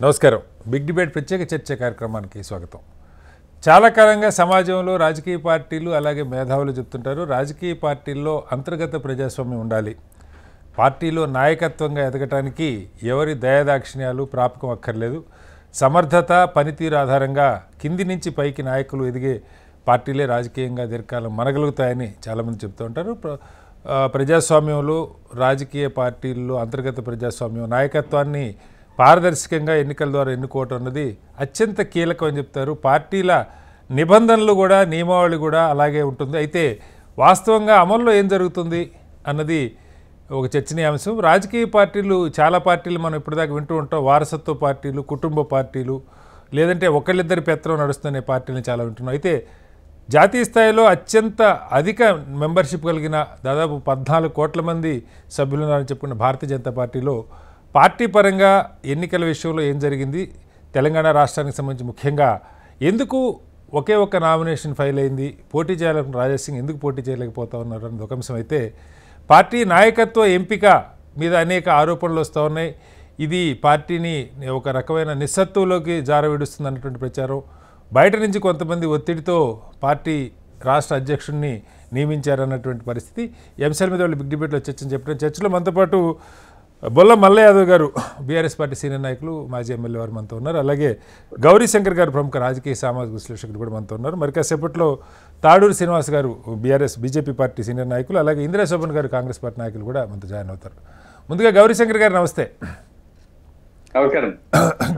నమస్కారం. Big debate ప్రత్యేక చర్చ కార్యక్రమానికి స్వాగతం. చాలా కాలంగా సమాజంలో రాజకీయ పార్టీలు అలాగే మేధావులు చెప్తుంటారు, రాజకీయ పార్టీల్లో అంతర్గత ప్రజాస్వామ్యం ఉండాలి. పార్టీలో నాయకత్వంగా ఎదగటానికి ఎవరి దయాదాక్షిణ్యాలు ప్రాపకం అక్కర్లేదు. సమర్థత, పనితీరు ఆధారంగా కింది నుంచి పైకి నాయకులు ఎదిగే పార్టీలే రాజకీయంగా దీర్ఘకాలం మనగలుగుతాయని చాలామంది చెప్తూ ఉంటారు. ప్రజాస్వామ్యంలో రాజకీయ పార్టీల్లో అంతర్గత ప్రజాస్వామ్యం నాయకత్వాన్ని పారదర్శకంగా ఎన్నికల ద్వారా ఎన్నుకోవటం అన్నది అత్యంత కీలకం అని చెప్తారు. పార్టీల నిబంధనలు కూడా, నియమావళి కూడా అలాగే ఉంటుంది. అయితే వాస్తవంగా అమల్లో ఏం జరుగుతుంది అన్నది ఒక చర్చనీయాంశం. రాజకీయ పార్టీలు, చాలా పార్టీలు మనం ఇప్పటిదాకా వింటూ ఉంటాం. వారసత్వ పార్టీలు, కుటుంబ పార్టీలు, లేదంటే ఒకళ్ళిద్దరి పెత్తనం నడుస్తున్న పార్టీలను చాలా వింటున్నాం. అయితే జాతీయ స్థాయిలో అత్యంత అధిక మెంబర్షిప్ కలిగిన దాదాపు 14 కోట్ల మంది సభ్యులున్నారని చెప్పుకున్న భారతీయ జనతా పార్టీలో పార్టీ పరంగా ఎన్నికల విషయంలో ఏం జరిగింది, తెలంగాణ రాష్ట్రానికి సంబంధించి ముఖ్యంగా ఎందుకు ఒకే ఒక్క నామినేషన్ ఫైల్ అయింది, పోటీ చేయాలనుకున్న రాజేష్ సింగ్ ఎందుకు పోటీ చేయలేకపోతా ఉన్నారు అన్నది ఒక అంశం. అయితే పార్టీ నాయకత్వ ఎంపిక మీద అనేక ఆరోపణలు వస్తూ ఉన్నాయి. ఇది పార్టీని ఒక రకమైన నిస్సత్తులోకి జారవిడుస్తుంది అన్నటువంటి ప్రచారం. బయట నుంచి కొంతమంది ఒత్తిడితో పార్టీ రాష్ట్ర అధ్యక్షుడిని నియమించారన్నటువంటి పరిస్థితి. ఈ అంశాల మీద వాళ్ళు బిగ్ డిబేట్లో చెప్పడం. చర్చలో మనతో పాటు బొల్ల మల్లయ్య యాదవ్ గారు, బీఆర్ఎస్ పార్టీ సీనియర్ నాయకులు, మాజీ ఎమ్మెల్యే వారు మనతో ఉన్నారు. అలాగే గౌరీశంకర్ గారు, ప్రముఖ రాజకీయ సామాజిక విశ్లేషకులు కూడా మనతో ఉన్నారు. మరి కాసేపట్లో తాడూరు శ్రీనివాస్ గారు, బీజేపీ పార్టీ సీనియర్ నాయకులు, అలాగే ఇందిరా శోభన్ గారు, కాంగ్రెస్ పార్టీ నాయకులు కూడా మనతో జాయిన్ అవుతారు. ముందుగా గౌరీశంకర్ గారు నమస్తే.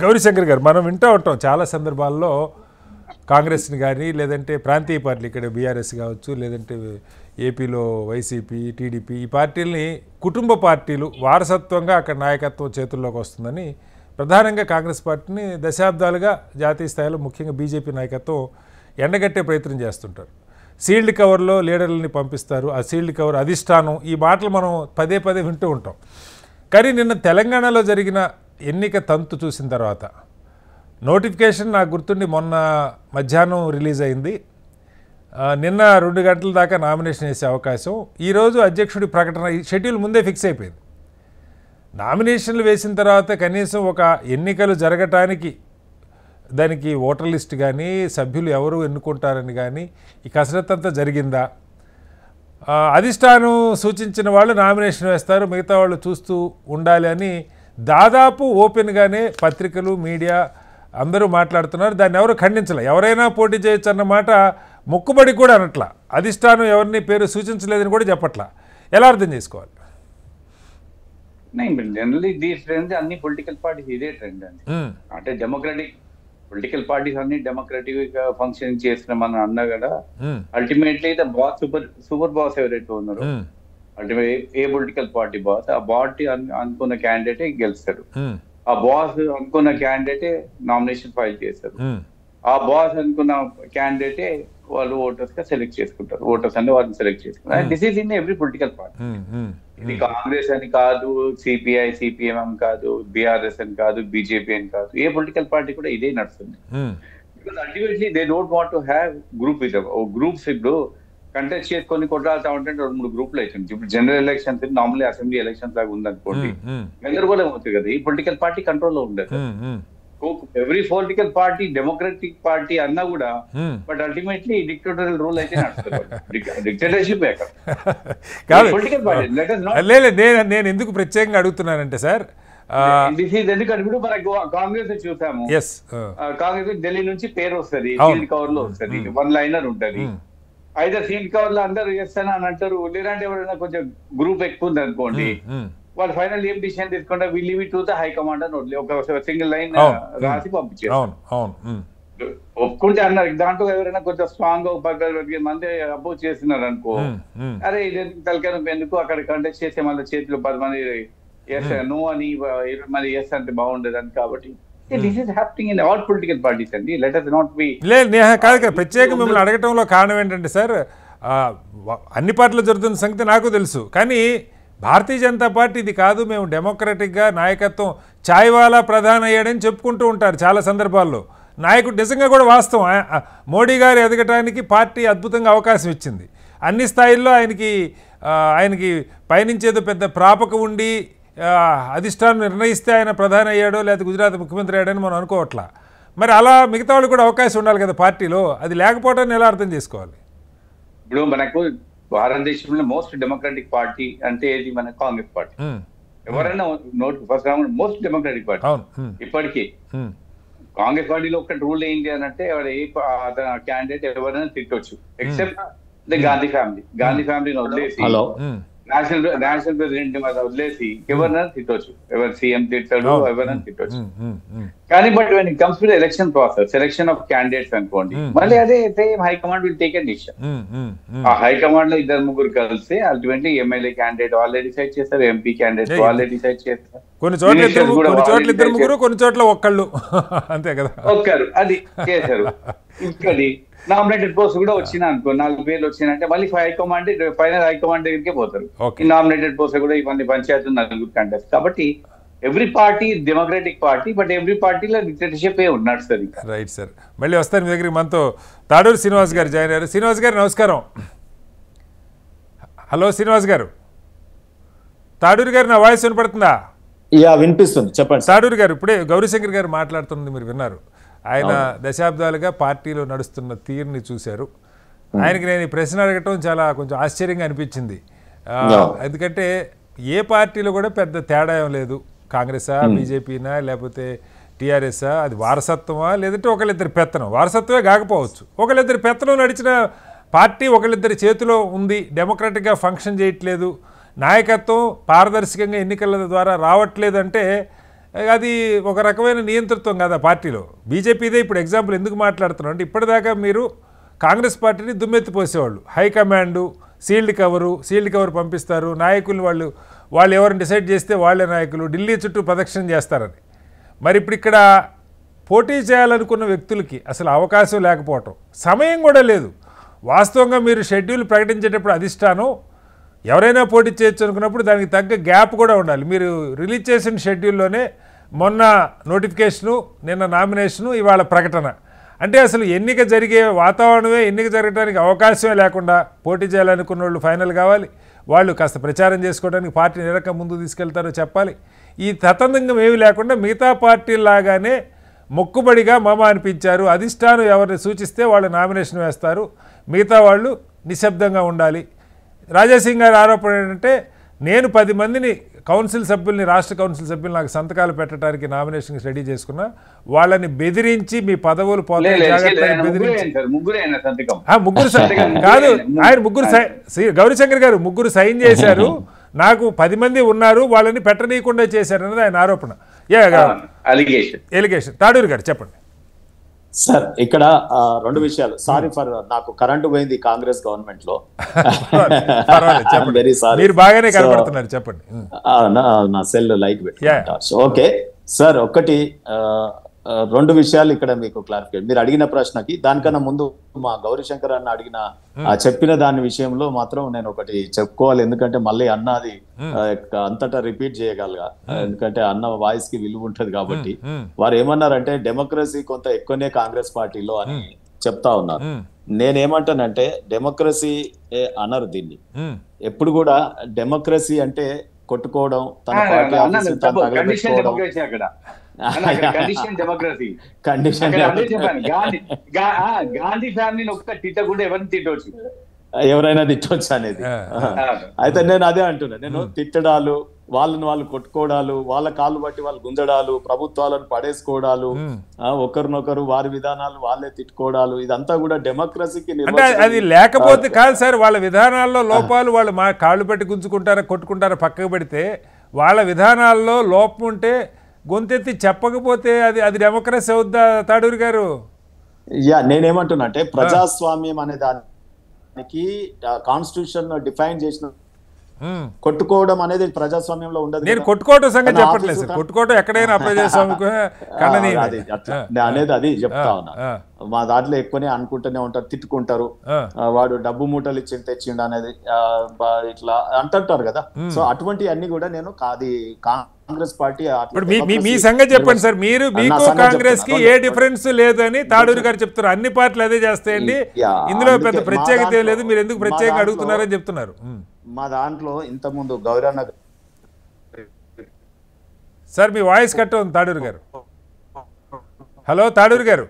గౌరీశంకర్ గారు, మనం వింటూ ఉంటాం చాలా సందర్భాల్లో కాంగ్రెస్ని కానీ, లేదంటే ప్రాంతీయ పార్టీలు, ఇక్కడ బీఆర్ఎస్ కావచ్చు, లేదంటే ఏపీలో వైసీపీ, టీడీపీ, ఈ పార్టీలని కుటుంబ పార్టీలు, వారసత్వంగా అక్కడ నాయకత్వం చేతుల్లోకి వస్తుందని ప్రధానంగా కాంగ్రెస్ పార్టీని దశాబ్దాలుగా జాతీయ స్థాయిలో ముఖ్యంగా బీజేపీ నాయకత్వం ఎండగట్టే ప్రయత్నం చేస్తుంటారు. సీల్డ్ కవర్లో లీడర్లని పంపిస్తారు, ఆ సీల్డ్ కవర్ అధిష్టానం, ఈ మాటలు మనం పదే పదే వింటూ ఉంటాం. కానీ నిన్న తెలంగాణలో జరిగిన ఎన్నిక తంతు చూసిన తర్వాత నోటిఫికేషన్ నాకు గుర్తుండి మొన్న మధ్యాహ్నం రిలీజ్ అయింది. నిన్న 2 గంటల దాకా నామినేషన్ వేసే అవకాశం. ఈరోజు అధ్యక్షుడి ప్రకటన, షెడ్యూల్ ముందే ఫిక్స్ అయిపోయింది. నామినేషన్లు వేసిన తర్వాత కనీసం ఒక ఎన్నికలు జరగటానికి దానికి ఓటర్ లిస్ట్ కానీ, సభ్యులు ఎవరు ఎన్నుకుంటారని కానీ ఈ కసరత్తు అంతా జరిగిందా? అధిష్టానం సూచించిన వాళ్ళు నామినేషన్ వేస్తారు, మిగతా వాళ్ళు చూస్తూ ఉండాలి అని దాదాపు ఓపెన్గానే పత్రికలు, మీడియా అందరూ మాట్లాడుతున్నారు. దాన్ని ఎవరు ఖండించలే. ఎవరైనా పోటీ చేయొచ్చు అన్నమాట మొక్కుబడి కూడా అనట్లా. అధిష్టానం ఎవరిని పేరు సూచించలేదని కూడా చెప్పట్లా. ఎలా అర్థం చేసుకోవాలి? జనరల్లీ దీస్ ట్రెండ్ అన్ని పొలిటికల్ పార్టీస్ ఇదే ట్రెండ్ అండి. అంటే డెమోక్రటిక్ పొలిటికల్ పార్టీస్ అన్ని డెమోక్రటిక్ గా ఫంక్షన్ చేస్తున్నామని అన్నా కూడా ultimately the boss super boss ఎవరైతే ఉన్నారో, అల్టిమేట్ ఏ పొలిటికల్ పార్టీ బాస్, ఆ పార్టీ అనుకున్న క్యాండిడేటే గెలుస్తాడు. ఆ బాస్ అనుకున్న క్యాండిడేటే నామినేషన్ ఫైల్ చేస్తారు. ఆ బాస్ అనుకున్న క్యాండిడేటే వాళ్ళు ఓటర్స్ గా సెలెక్ట్ చేసుకుంటారు. ఓటర్స్ అంటే వాళ్ళని సెలెక్ట్ చేసుకుంటారు. This is in every political party. ఇది కాంగ్రెస్ అని కాదు, సిపిఐ, సిపిఎం కాదు, బీఆర్ఎస్ అని కాదు, బీజేపీ అని కాదు, ఏ పొలిటికల్ పార్టీ కూడా ఇదే నడుస్తుంది. Because ultimately they don't want to have group with groups. ఇప్పుడు కంటెస్ట్ చేసుకొని కొట్టాల్సి ఉంటే 2-3 గ్రూపులు అవుతుంది. ఇప్పుడు general elections, normally assembly elections లాగా ఉందనుకోండి, గందరగోళం అవుతుంది కదా. ఈ పొలిటికల్ పార్టీ కంట్రోల్లో ఉండదు. Every political party democratic party అన్నా కూడా, బట్ అల్టిమేట్లీ డిక్టేటోరియల్ రూల్ అయితే డిక్టేటర్షిప్ పొలిటికల్ పార్టీ. నేను ఎందుకు ప్రత్యేకంగా అడుగుతున్నానంటే సార్, ఎందుకంటే ఇప్పుడు మనకు కాంగ్రెస్ చూసాము. కాంగ్రెస్ ఢిల్లీ నుంచి పేరు వస్తుంది, సీల్డ్ కవర్ లో వస్తుంది, 1 లైనర్ ఉంటది. అయితే సీల్డ్ కవర్ లో అందరూ చేస్తాను అని అంటారు. లేదంటే ఎవరైనా కొంచెం గ్రూప్ ఎక్కువ ఉంది అనుకోండి, వాళ్ళు ఫైనల్ ఏం డిసిషన్ తీసుకుంటే we leave it to the high command అని వదిలి ఒక సింగిల్ లైన్ రాసి పంపించారు. ఒప్పుకుంటే అన్నారు. దాంట్లో ఎవరైనా కొంచెం స్ట్రాంగ్ గా 10 మంది అపోజ్ చేస్తున్నారు అనుకో, అరే ఇది తలకాయ ఎందుకు అక్కడ కంటెస్ట్ చేసే మళ్ళీ చేతిలో 10 మంది ఎస్ నో అని 20 మంది ఎస్ అంటే బాగుండదు అని. కాబట్టి this is happening in all political parties అండి. Let us not be. కాదు, ప్రత్యేకంగా మిమ్మల్ని అడగటంలో కారణం ఏంటంటే సార్, అన్ని పార్టీలు జరుగుతున్న సంగతి నాకు తెలుసు. కానీ భారతీయ జనతా పార్టీ ఇది కాదు, మేము డెమోక్రటిక్గా నాయకత్వం ఛాయ్వాలా ప్రధాని అయ్యాడని చెప్పుకుంటూ ఉంటారు చాలా సందర్భాల్లో. నాయకుడు నిజంగా కూడా వాస్తవం. మోడీ గారు ఎదగటానికి పార్టీ అద్భుతంగా అవకాశం ఇచ్చింది. అన్ని స్థాయిల్లో ఆయనకి పయనించేదో పెద్ద ప్రాపక ఉండి అధిష్టానం నిర్ణయిస్తే ఆయన ప్రధాని అయ్యాడో లేకపోతే గుజరాత్ ముఖ్యమంత్రి అయ్యాడని మనం అనుకోవట్లా. మరి అలా మిగతా వాళ్ళు కూడా అవకాశం ఉండాలి కదా పార్టీలో, అది లేకపోవటాన్ని ఎలా అర్థం చేసుకోవాలి? ఇప్పుడు మనకు భారతదేశంలో మోస్ట్ డెమోక్రాటిక్ పార్టీ అంటే ఏది? మన కాంగ్రెస్ పార్టీ. ఎవరైనా ఫస్ట్ మోస్ట్ డెమోక్రాటిక్ పార్టీ ఇప్పటికీ. కాంగ్రెస్ పార్టీలో ఒక రూల్ ఏంటి అని అంటే క్యాండిడేట్ ఎవరైనా తిట్టవచ్చు ఎక్సెప్ట్ గాంధీ ఫ్యామిలీ. గాంధీ ఫ్యామిలీని వదిలేసి నేషనల్ ప్రెసిడెంట్ వదిలేసి ఎవరైనా తిట్టవచ్చు, ఎవరు సీఎం తిట్టాడు ఎవరైనా తిట్టవచ్చు. కానీ but when it comes to election process, selection of candidates అనుకోండి, మళ్ళీ అదే same high command will take a decision. ఆ హైకమాండ్ లో ఇద్దరు ముగ్గురు కలిసి అల్టిమేట్లీ ఎమ్మెల్యే క్యాండిడేట్ వాళ్ళే డిసైడ్ చేస్తారు, ఎంపీ క్యాండిడేట్ వాళ్ళే డిసైడ్ చేస్తారు. కొన్ని చోట్ల ఇద్దరు ముగ్గురు, కొన్ని చోట్ల ఒక్కళ్ళు, అంతే కదా, ఒక్కరు అది చేశారు. ఇక్కడి నామినేటెడ్ పోస్ట్ కూడా వచ్చినా అనుకో, 4 పేర్లు వచ్చినాయంటే మళ్ళీ ఫైనల్ హైకమాండ్ దగ్గరికే పోతారు. ఈ నామినేటెడ్ పోస్ట్ కూడా ఇవన్నీ పంచాయతీ 4 కంటెస్ట్. కాబట్టి every party democratic party, but every పార్టీలో డిక్టేటర్షిప్ నడుస్తుంది. రైట్ సార్, మళ్ళీ వస్తాను మీ దగ్గరికి. మనతో తాడూరు శ్రీనివాస్ గారు జాయిన్ అయ్యారు. శ్రీనివాస్ గారు నమస్కారం. హలో శ్రీనివాస్ గారు. తాడూరు గారు నా వాయిస్ వినపడుతుందా? వినిపిస్తుంది, చెప్పండి. తాడూరు గారు, ఇప్పుడే గౌరీశంకర్ గారు మాట్లాడుతున్నది మీరు విన్నారు. ఆయన దశాబ్దాలుగా పార్టీలో నడుస్తున్న తీరుని చూశారు. ఆయనకి నేను ఈ ప్రశ్న అడగటం చాలా కొంచెం ఆశ్చర్యంగా అనిపించింది. ఎందుకంటే ఏ పార్టీలో కూడా పెద్ద తేడా ఏం లేదు. కాంగ్రెసా, బీజేపీనా, లేకపోతే టీఆర్ఎస్ఆ, అది వారసత్వమా, లేదంటే ఒకళ్ళిద్దరి పెత్తనం. వారసత్వమే కాకపోవచ్చు, ఒకళ్ళిద్దరి పెత్తనం నడిచిన పార్టీ ఒకళ్ళిద్దరి చేతిలో ఉంది, డెమోక్రాటిక్గా ఫంక్షన్ చేయట్లేదు, నాయకత్వం పారదర్శకంగా ఎన్నికల ద్వారా రావట్లేదు అంటే అది ఒక రకమైన నియంతృత్వం కదా పార్టీలో. బీజేపీదే ఇప్పుడు ఎగ్జాంపుల్ ఎందుకు మాట్లాడుతున్నాం అంటే, ఇప్పటిదాకా మీరు కాంగ్రెస్ పార్టీని దుమ్మెత్తిపోసేవాళ్ళు. హైకమాండు సీల్డ్ కవర్ పంపిస్తారు, నాయకులు వాళ్ళు ఎవరిని డిసైడ్ చేస్తే వాళ్ళే నాయకులు, ఢిల్లీ చుట్టూ ప్రదక్షిణ చేస్తారని. మరి ఇప్పుడు ఇక్కడ పోటీ చేయాలనుకున్న వ్యక్తులకి అసలు అవకాశం లేకపోవటం, సమయం కూడా లేదు. వాస్తవంగా మీరు షెడ్యూల్ ప్రకటించేటప్పుడు అధిష్టానం ఎవరైనా పోటీ చేయొచ్చు అనుకున్నప్పుడు దానికి తగ్గ గ్యాప్ కూడా ఉండాలి. మీరు రిలీజ్ చేసిన షెడ్యూల్లోనే మొన్న నోటిఫికేషను, నిన్న నామినేషను, ఇవాళ ప్రకటన. అంటే అసలు ఎన్నిక జరిగే వాతావరణమే, ఎన్నిక జరగడానికి అవకాశమే లేకుండా పోటీ చేయాలనుకున్న వాళ్ళు ఫైనల్ కావాలి. వాళ్ళు కాస్త ప్రచారం చేసుకోవడానికి పార్టీని ఏ రకంగా ముందుకు తీసుకెళ్తారో చెప్పాలి. ఈ తతంగం ఏమీ లేకుండా మిగతా పార్టీలాగానే మొక్కుబడిగా మమ అనిపించారు. అధిష్టానం ఎవరిని సూచిస్తే వాళ్ళు నామినేషన్ వేస్తారు, మిగతా వాళ్ళు నిశ్శబ్దంగా ఉండాలి. రాజాసింగ్ గారి ఆరోపణ ఏంటంటే, నేను 10 మందిని కౌన్సిల్ సభ్యుల్ని, రాష్ట్ర కౌన్సిల్ సభ్యులు నాకు సంతకాలు పెట్టడానికి నామినేషన్ రెడీ చేసుకున్నా, వాళ్ళని బెదిరించి మీ పదవులు పోతాయి జాగ్రత్తగా బెదిరించి ముగ్గురు కాదు, ఆయన గౌరీశంకర్ గారు ముగ్గురు సైన్ చేశారు, నాకు 10 మంది ఉన్నారు, వాళ్ళని పెట్టనీయకుండా చేశారన్నది ఆయన ఆరోపణ, ఎలిగేషన్. తాడూరు గారు చెప్పండి. సార్, ఇక్కడ 2 విషయాలు. సారీ ఫర్, నాకు కరెంటు పోయింది కాంగ్రెస్ గవర్నమెంట్ లో. Very sorry. మీరు బాగానే కనబడుతున్నారు, చెప్పండి. నా సెల్ లైట్ పెట్టుకుంటా. ఓకే సార్, ఒకటి 2 విషయాలు ఇక్కడ మీకు క్లారిఫికేషన్. మీరు అడిగిన ప్రశ్నకి దానికన్నా ముందు మా గౌరీశంకర్ అన్న అడిగిన చెప్పిన దాని విషయంలో మాత్రం నేను ఒకటి చెప్పుకోవాలి. ఎందుకంటే మళ్ళీ అన్న అది అంతటా రిపీట్ చేయగలగా, ఎందుకంటే అన్న వాయిస్ కి విలువ ఉంటది కాబట్టి. వారు ఏమన్నారంటే డెమోక్రసీ కొంత ఎక్కువనే కాంగ్రెస్ పార్టీలో అని చెప్తా ఉన్నారు. నేనేమంటానంటే డెమోక్రసీ అనరు దీన్ని. ఎప్పుడు కూడా డెమోక్రసీ అంటే కొట్టుకోవడం, తన పార్టీ ఆఫీస్ తగలబెట్టుకోవడం, గాంధీ ఫ్యామిలీని ఒక్క తిట్టకుండా ఎవరిని తిట్టవచ్చు, ఎవరైనా తిట్టవచ్చు అనేది. అయితే నేను అదే అంటున్నా, నేను తిట్టడాలు, వాళ్ళని వాళ్ళు కొట్టుకోవడాలు, వాళ్ళ కాళ్ళు బట్టి వాళ్ళు గుంజడాలు, ప్రభుత్వాలను పడేసుకోవడాలు, ఒకరినొకరు వారి విధానాలు వాళ్ళే తిట్టుకోవడాలు, ఇదంతా కూడా డెమోక్రసీకి అది లేకపోతే కాదు సార్. వాళ్ళ విధానాల్లో లోపాలు వాళ్ళు మా కాళ్ళు పెట్టి గుంజుకుంటారా, కొట్టుకుంటారా పక్కకు పెడితే, వాళ్ళ విధానాల్లో లోపం ఉంటే గొంతెత్తి చెప్పకపోతే అది డెమోక్రసీ అవుద్దా తాడూరు గారు? నేనేమంటున్నా అంటే ప్రజాస్వామ్యం అనే దానికి కాన్స్టిట్యూషన్ డిఫైన్ చేసిన కొట్టుకోవడం అనేది ప్రజాస్వామ్యంలో ఉండదు. నేను కొట్టుకోవడం సంగతి చెప్పట్లేదు సార్, కొట్టుకోవడం ఎక్కడైనా అప్రజాస్వామిక అనేది అది చెప్తా ఉన్నా. మా దాంట్లో ఎక్కువనే అనుకుంటూనే ఉంటారు, తిట్టుకుంటారు, వాడు డబ్బు మూటలు తెచ్చిండు అనేది ఇట్లా అంటుంటారు కదా. సో అటువంటి అన్ని కూడా నేను అది కాంగ్రెస్ పార్టీ మీ సంగతి చెప్పండి సార్. మీకు కాంగ్రెస్ కి ఏ డిఫరెన్స్ లేదు అని తాడూరు గారు చెప్తున్నారు. అన్ని పార్టీలు అదే చేస్తాయండి, ఇందులో పెద్ద ప్రత్యేకత ఏం లేదు, మీరు ఎందుకు ప్రత్యేకంగా అడుగుతున్నారని చెప్తున్నారు. మా దాంట్లో ఇంతకుముందు గౌరన్న సార్ మీ వాయిస్ కట్ ఉంది తాడూరు గారు. హలో తాడూరు గారు.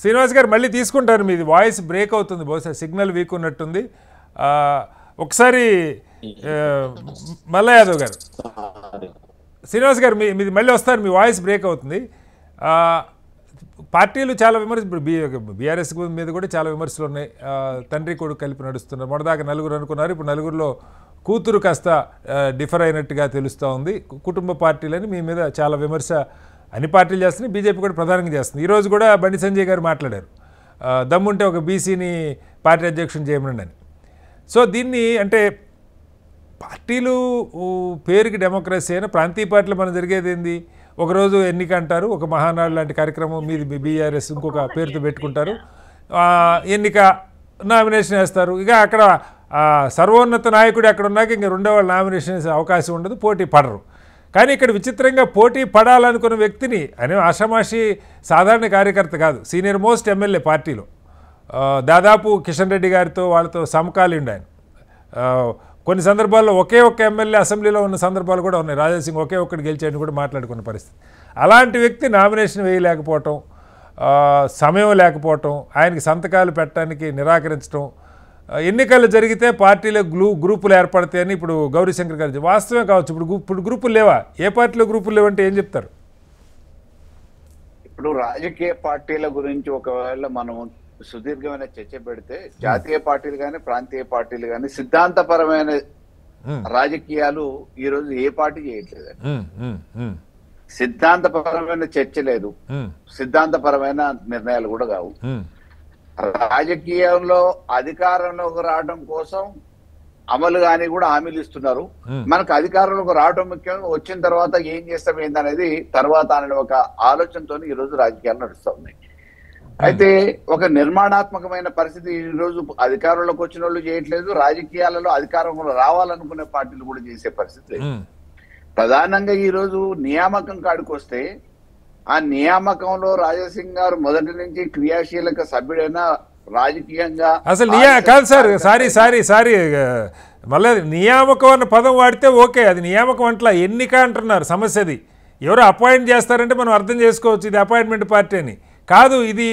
శ్రీనివాస్ గారు మళ్ళీ తీసుకుంటారు, మీది వాయిస్ బ్రేక్ అవుతుంది, బహుశా సిగ్నల్ వీక్ ఉన్నట్టుంది. ఒకసారి మల్లా యాదవ్ గారు. శ్రీనివాస్ గారు మీది మళ్ళీ వస్తారు, మీ వాయిస్ బ్రేక్ అవుతుంది. పార్టీలు చాలా విమర్శ, ఇప్పుడు బీఆర్ఎస్ మీద కూడా చాలా విమర్శలు ఉన్నాయి. తండ్రి కొడుకు కలిపి నడుస్తున్నారు. మొదదాకా నలుగురు అనుకున్నారు, ఇప్పుడు నలుగురిలో కూతురు కాస్త డిఫర్ అయినట్టుగా తెలుస్తూ ఉంది. కుటుంబ పార్టీలని మీ మీద చాలా విమర్శ అన్ని పార్టీలు చేస్తున్నాయి, బీజేపీ కూడా ప్రధానంగా చేస్తుంది. ఈరోజు కూడా బండి సంజయ్ గారు మాట్లాడారు, దమ్ముంటే ఒక బీసీని పార్టీ అధ్యక్షుని చేయమని. సో దీన్ని అంటే పార్టీలు పేరుకి డెమోక్రసీ అయినా ప్రాంతీయ పార్టీలు మనం జరిగేది ఏంది, ఒకరోజు ఎన్నిక అంటారు, ఒక మహానాడు లాంటి కార్యక్రమం మీది బీఆర్ఎస్ ఇంకొక పేరుతో పెట్టుకుంటారు, ఎన్నిక నామినేషన్ వేస్తారు. ఇక అక్కడ సర్వోన్నత నాయకుడు అక్కడ ఉన్నాక ఇంక రెండో వాళ్ళు నామినేషన్ వేసే అవకాశం ఉండదు, పోటీ పడరు. కానీ ఇక్కడ విచిత్రంగా పోటీ పడాలనుకున్న వ్యక్తిని అనే ఆషామాషి సాధారణ కార్యకర్త కాదు, సీనియర్ మోస్ట్ ఎమ్మెల్యే పార్టీలో, దాదాపు కిషన్ రెడ్డి గారితో వాళ్ళతో సమకాలీండు ఆయన. కొన్ని సందర్భాల్లో ఒకే ఒక్క ఎమ్మెల్యే అసెంబ్లీలో ఉన్న సందర్భాలు కూడా ఉన్నాయి, రాజాసింగ్ ఒకే ఒక్కటి గెలిచేయని కూడా మాట్లాడుకున్న పరిస్థితి. అలాంటి వ్యక్తి నామినేషన్ వేయలేకపోవటం, సమయం లేకపోవటం, ఆయనకి సంతకాలు పెట్టడానికి నిరాకరించడం, ఎన్నికలు జరిగితే పార్టీలో గ్రూపులు ఏర్పడతాయని ఇప్పుడు గౌరీశంకర్ గారు వాస్తవమే కావచ్చు. ఇప్పుడు గ్రూపులు లేవా, ఏ పార్టీలో గ్రూపులు లేవంటే ఏం చెప్తారు? ఇప్పుడు రాజకీయ పార్టీల గురించి ఒకవేళ మనం సుదీర్ఘమైన చర్చ పెడితే, జాతీయ పార్టీలు కానీ ప్రాంతీయ పార్టీలు కానీ సిద్ధాంతపరమైన రాజకీయాలు ఈ రోజు ఏ పార్టీ చేయట్లేదు. సిద్ధాంతపరమైన చర్చ లేదు, సిద్ధాంతపరమైన నిర్ణయాలు కూడా కావు. రాజకీయంలో అధికారంలోకి రావడం కోసం అమలు కానీ కూడా హామీలు ఇస్తున్నారు. మనకు అధికారంలోకి రావడం ముఖ్యం, వచ్చిన తర్వాత ఏం చేస్తాం ఏందనేది తర్వాత అనే ఒక ఆలోచనతో ఈ రోజు రాజకీయాలు నడుస్తూ ఉన్నాయి. అయితే ఒక నిర్మాణాత్మకమైన పరిస్థితి ఈ రోజు అధికారంలోకి వచ్చిన వాళ్ళు చేయట్లేదు, రాజకీయాలలో అధికారంలో రావాలనుకునే పార్టీలు కూడా చేసే పరిస్థితి లేదు. ప్రధానంగా ఈ రోజు నియామకం కాడికి వస్తే, ఆ నియామకంలో రాజాసింగ్ గారు మొదటి నుంచి క్రియాశీలక సభ్యుడైనా రాజకీయంగా అసలు కాదు సార్, సారీ మళ్ళీ నియామకం అన్న పదం వాడితే ఓకే, అది నియామకం అంటలా, ఎన్నిక అంటున్నారు. సమస్య అది ఎవరు అపాయింట్ చేస్తారంటే మనం అర్థం చేసుకోవచ్చు ఇది అపాయింట్మెంట్ పార్టీ అని. కాదు, ఇది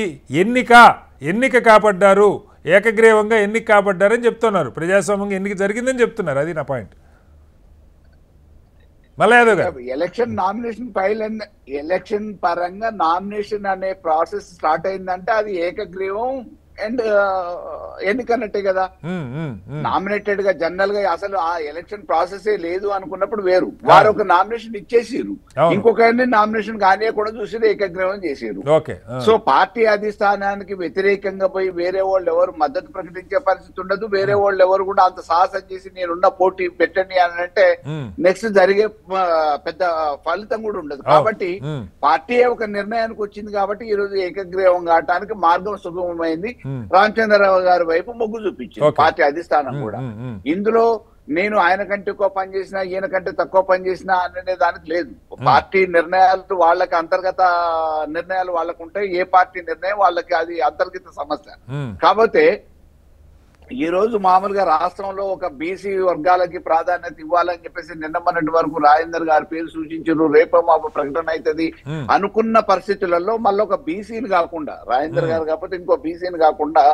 ఎన్నిక కాపాడ్డారు, ఏకగ్రీవంగా ఎన్నిక కాపాడ్డారని చెప్తున్నారు, ప్రజాస్వామ్యంగా ఎన్నిక జరిగిందని చెప్తున్నారు. అది నా పాయింట్. మళ్ళీ యాదవ్ గారు, ఎలక్షన్ నామినేషన్ ఫైల్ ఎలక్షన్ పరంగా నామినేషన్ అనే ప్రాసెస్ స్టార్ట్ అయిందంటే అది ఏకగ్రీవం అండ్ ఎన్నికన్నట్టే కదా. నామినేటెడ్ గా జనరల్ గా అసలు ఆ ఎలక్షన్ ప్రాసెస్ లేదు అనుకున్నప్పుడు వేరు, వారు ఒక నామినేషన్ ఇచ్చేసిరు, ఇంకొకరిని నామినేషన్ కానియకుండా చూసి ఏకగ్రీవం చేసిరు. సో పార్టీ అధిష్టానానికి వ్యతిరేకంగా పోయి వేరే వాళ్ళు ఎవరు మద్దతు ప్రకటించే పరిస్థితి ఉండదు, వేరే వాళ్ళు ఎవరు కూడా అంత సాహసం చేసి నేనున్న పోటీ పెట్టండి అని అంటే నెక్స్ట్ జరిగే పెద్ద ఫలితం కూడా ఉండదు. కాబట్టి పార్టీ ఒక నిర్ణయానికి వచ్చింది కాబట్టి ఈ రోజు ఏకగ్రీవం కావడానికి మార్గం సుగమమైంది. రామచంద్రరావు గారి వైపు మొగ్గు చూపించింది పార్టీ అధిష్టానం కూడా. ఇందులో నేను ఆయన కంటే ఎక్కువ పనిచేసినా ఈయన కంటే తక్కువ పనిచేసినా అనే దానికి లేదు. పార్టీ నిర్ణయాలు వాళ్ళకి అంతర్గత నిర్ణయాలు వాళ్ళకు ఉంటాయి, ఏ పార్టీ నిర్ణయం వాళ్ళకి అది అంతర్గత సమస్య. కాకపోతే ఈ రోజు మామూలుగా రాష్ట్రంలో ఒక బీసీ వర్గాలకి ప్రాధాన్యత ఇవ్వాలని చెప్పేసి నిన్న మొన్నటి వరకు రాజేందర్ గారి పేరు సూచించారు, రేపో మాపు ప్రకటన అవుతుంది అనుకున్న పరిస్థితులలో మళ్ళీ ఒక బీసీని కాకుండా, రాజేందర్ గారు కాకపోతే ఇంకో బీసీని కాకుండా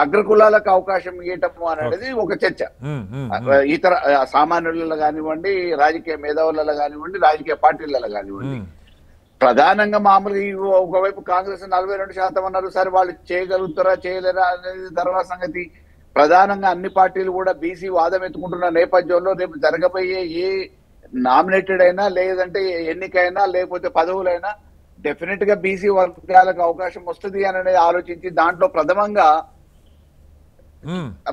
అగ్రకులాలకు అవకాశం ఇవ్వటం అనేది ఒక చర్చ. ఇతర సామాన్యులలో కానివ్వండి, రాజకీయ మేధావులలో కానివ్వండి, రాజకీయ పార్టీలలో కానివ్వండి. ప్రధానంగా మామూలుగా ఒకవైపు కాంగ్రెస్ 42% అన్నారు, సరే వాళ్ళు చేయగలుగుతారా చేయలేరా అనేది తర్వాత సంగతి. ప్రధానంగా అన్ని పార్టీలు కూడా బీసీ వాదం ఎత్తుకుంటున్న నేపథ్యంలో రేపు జరగబోయే ఏ నామినేటెడ్ అయినా లేదంటే ఎన్నికైనా లేకపోతే పదవులైనా డెఫినెట్ గా బీసీ వర్గాలకు అవకాశం వస్తుంది అని ఆలోచించి దాంట్లో ప్రథమంగా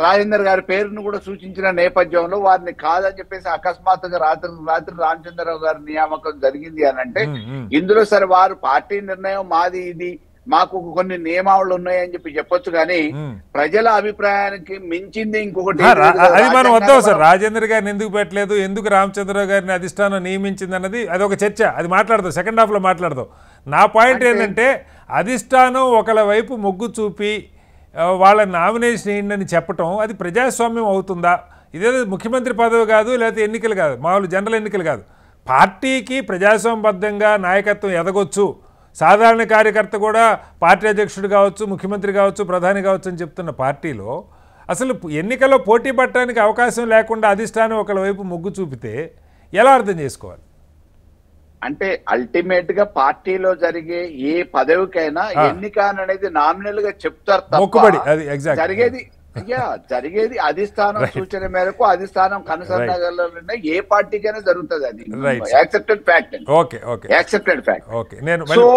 రాజేందర్ గారి పేరును కూడా సూచించిన నేపథ్యంలో వారిని కాదని చెప్పేసి అకస్మాత్తుగా రాత్రి రామచంద్రరావు గారి నియామకం జరిగింది అని అంటే ఇందులో సరే వారు పార్టీ నిర్ణయం మాది ఇది మాకు కొన్ని నియమావళులు ఉన్నాయని చెప్పి చెప్పొచ్చు, కానీ ప్రజల అభిప్రాయానికి మించింది ఇంకొకటి. అది మనం వద్దాం సార్, రాజేంద్ర గారిని ఎందుకు పెట్టలేదు, ఎందుకు రామచంద్రరావు గారిని అధిష్టానం నియమించింది అన్నది అదొక చర్చ, అది మాట్లాడదాం, సెకండ్ హాఫ్లో మాట్లాడదాం. నా పాయింట్ ఏంటంటే అధిష్టానం ఒకళ్ళ వైపు మొగ్గు చూపి వాళ్ళ నామినేషన్ ఏంటని చెప్పటం అది ప్రజాస్వామ్యం అవుతుందా? ఇదేదో ముఖ్యమంత్రి పదవి కాదు, లేకపోతే ఎన్నికలు కాదు, మామూలు జనరల్ ఎన్నికలు కాదు. పార్టీకి ప్రజాస్వామ్యబద్ధంగా నాయకత్వం ఎదగొచ్చు, సాధారణ కార్యకర్త కూడా పార్టీ అధ్యక్షుడు కావచ్చు, ముఖ్యమంత్రి కావచ్చు, ప్రధాని కావచ్చు అని చెప్తున్న పార్టీలో అసలు ఎన్నికల్లో పోటీ పడటానికి అవకాశం లేకుండా అధిష్టానం ఒకళ్ళ వైపు మొగ్గు చూపితే ఎలా అర్థం చేసుకోవాలి? అంటే అల్టిమేట్ గా పార్టీలో జరిగే ఏ పదవికైనా ఎన్నిక అనేది నామినల్ గా చెప్తారు తప్ప జరిగేది అధిష్టానం సూచన మేరకు అధిష్టానం కనుసన్నగలనే ఏ పార్టీకైనా జరుగుతుంది. అది accepted fact. Accepted fact. So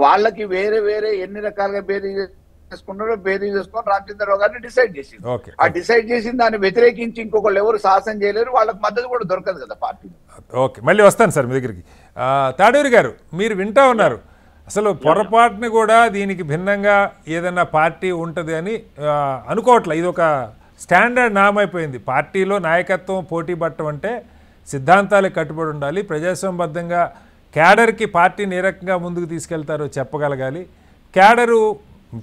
వాళ్ళకి వేరే వేరే ఎన్ని రకాలుగా బేరీ చేసుకొని రామచంద్రరావు గారిని డిసైడ్ చేసింది. ఆ డిసైడ్ చేసిన దాన్ని వ్యతిరేకించి ఇంకొకళ్ళు ఎవరు సాహసం చేయలేరు, వాళ్ళకి మద్దతు కూడా దొరకదు కదా పార్టీ. ఓకే, మళ్ళీ వస్తాను సార్ మీ దగ్గరికి. తాడూరి గారు, మీరు వింటా ఉన్నారు, అసలు పొరపాటుని కూడా దీనికి భిన్నంగా ఏదైనా పార్టీ ఉంటుంది అని అనుకోవట్లే. ఇది ఒక స్టాండర్డ్ నామైపోయింది. పార్టీలో నాయకత్వం పోటీ పట్టడం అంటే సిద్ధాంతాలకు కట్టుబడి ఉండాలి, ప్రజాస్వామ్యబద్ధంగా క్యాడర్కి పార్టీని ఏ రకంగా ముందుకు తీసుకెళ్తారో చెప్పగలగాలి.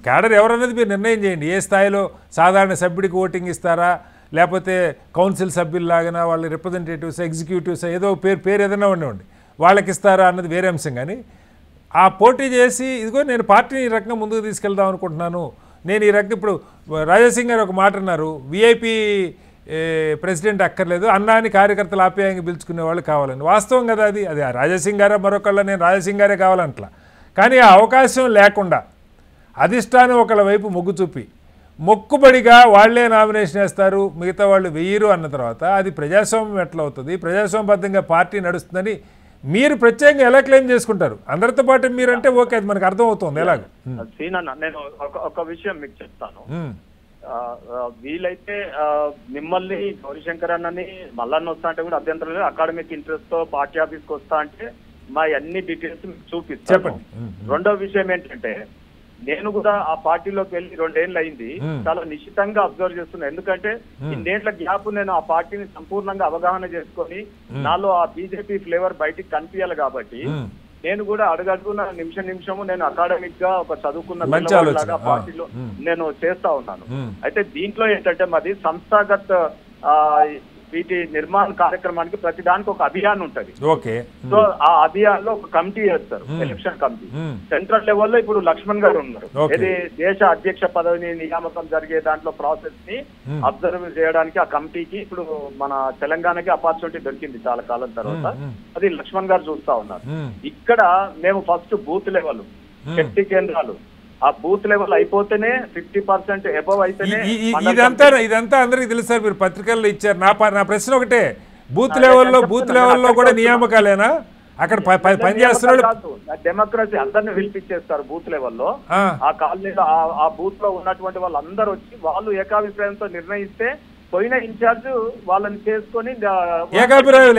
క్యాడర్ ఎవరన్నది మీరు నిర్ణయం చేయండి. ఏ స్థాయిలో సాధారణ సభ్యుడికి ఓటింగ్ ఇస్తారా, లేకపోతే కౌన్సిల్ సభ్యుల్లాగా వాళ్ళ రిప్రజెంటేటివ్స్, ఎగ్జిక్యూటివ్స్, ఏదో పేరు ఏదైనా ఉండండి వాళ్ళకి ఇస్తారా అన్నది వేరే అంశం. కానీ ఆ పోటీ చేసి ఇదిగో నేను పార్టీని ఈ రకంగా ముందుకు తీసుకెళ్దాం అనుకుంటున్నాను, నేను ఈ రకంగా ఇప్పుడు రాజాసింగ్ గారు ఒక మాట అన్నారు, విఐపి ప్రెసిడెంట్ అక్కర్లేదు, అన్నాని కార్యకర్తలు ఆప్యాయంగా పిలుచుకునే వాళ్ళు కావాలని. వాస్తవం కదా అది. అది రాజాసింగ్ గారే మరొకళ్ళ, నేను రాజాసింగ్ గారే కావాలంట్లా. కానీ ఆ అవకాశం లేకుండా అధిష్టానం ఒకళ్ళ వైపు మొగ్గు చూపి మొక్కుబడిగా వాళ్లే నామినేషన్ వేస్తారు, మిగతా వాళ్ళు వెయ్యరు అన్న తర్వాత అది ప్రజాస్వామ్యం ఎట్లా అవుతుంది, ప్రజాస్వామ్యబద్ధంగా పార్టీ నడుస్తుందని మీరు ప్రత్యేకంగా ఎలా క్లెయిమ్ చేసుకుంటారు? అందరితో పాటు మీరంటే ఓకే, అది మనకు అర్థం అవుతుంది. ఎలాగ నేను ఒక విషయం మీకు చెప్తాను. వీలైతే మిమ్మల్ని గౌరీశంకర్ అన్నని మల్లన్న వస్తా అంటే కూడా అభ్యంతరం లేదు, అకాడమిక్ ఇంట్రెస్ట్ తో పార్టీ ఆఫీస్కి వస్తా అంటే మా అన్ని డీటెయిల్స్ మీకు చూపిస్తాను. రెండో విషయం ఏంటంటే, నేను కూడా ఆ పార్టీలోకి వెళ్ళి 2 ఏళ్ళు అయింది, చాలా నిశ్చితంగా అబ్జర్వ్ చేస్తున్నా. ఎందుకంటే ఇన్నేళ్ల గ్యాప్ నేను ఆ పార్టీని సంపూర్ణంగా అవగాహన చేసుకొని నాలో ఆ బీజేపీ ఫ్లేవర్ బయటికి కనిపించాలి. కాబట్టి నేను కూడా అడుగడుగున నిమిషము నేను అకాడమిక్ గా ఒక చదువుకున్న పార్టీలో నేను చేస్తా ఉన్నాను. అయితే దీంట్లో ఏంటంటే మాది సంస్థాగత వీటి నిర్మాణ కార్యక్రమానికి ప్రతి దానికి ఒక అభియాన్ ఉంటది. సో ఆ అభియాన్ లో ఒక కమిటీ చేస్తారు, ఎలక్షన్ కమిటీ. సెంట్రల్ లెవెల్లో ఇప్పుడు లక్ష్మణ్ గారు ఉన్నారు. ఇది దేశ అధ్యక్ష పదవిని నియామకం జరిగే దాంట్లో ప్రాసెస్ ని అబ్జర్వ్ చేయడానికి ఆ కమిటీకి ఇప్పుడు మన తెలంగాణకి ఆపర్చునిటీ దొరికింది చాలా కాలం తర్వాత. అది లక్ష్మణ్ గారు చూస్తా ఉన్నారు. ఇక్కడ మేము ఫస్ట్ బూత్ లెవెల్ శక్తి కేంద్రాలు, ఆ బూత్ లెవెల్ అయిపోతేనే 50% అబవ్ అయితేనే ఇదంతా అందరికి తెలుసు సార్, మీరు పత్రికల్లో ఇచ్చారు. నా ప్రశ్న ఒకటే, బూత్ లెవెల్లో కూడా నియామకాలేనా? అక్కడ పనిచేస్తున్నారు డెమోక్రసీ అందరిని పిలిపించేస్తారు బూత్ లెవెల్లో. ఆ కాలనీలో ఆ బూత్ లో ఉన్నటువంటి వాళ్ళందరూ వచ్చి వాళ్ళు ఏకాభిప్రాయంతో నిర్ణయిస్తే పోయిన ఇన్ఛార్జ్ వాళ్ళని చేసుకొని, ఏకాభిప్రాయం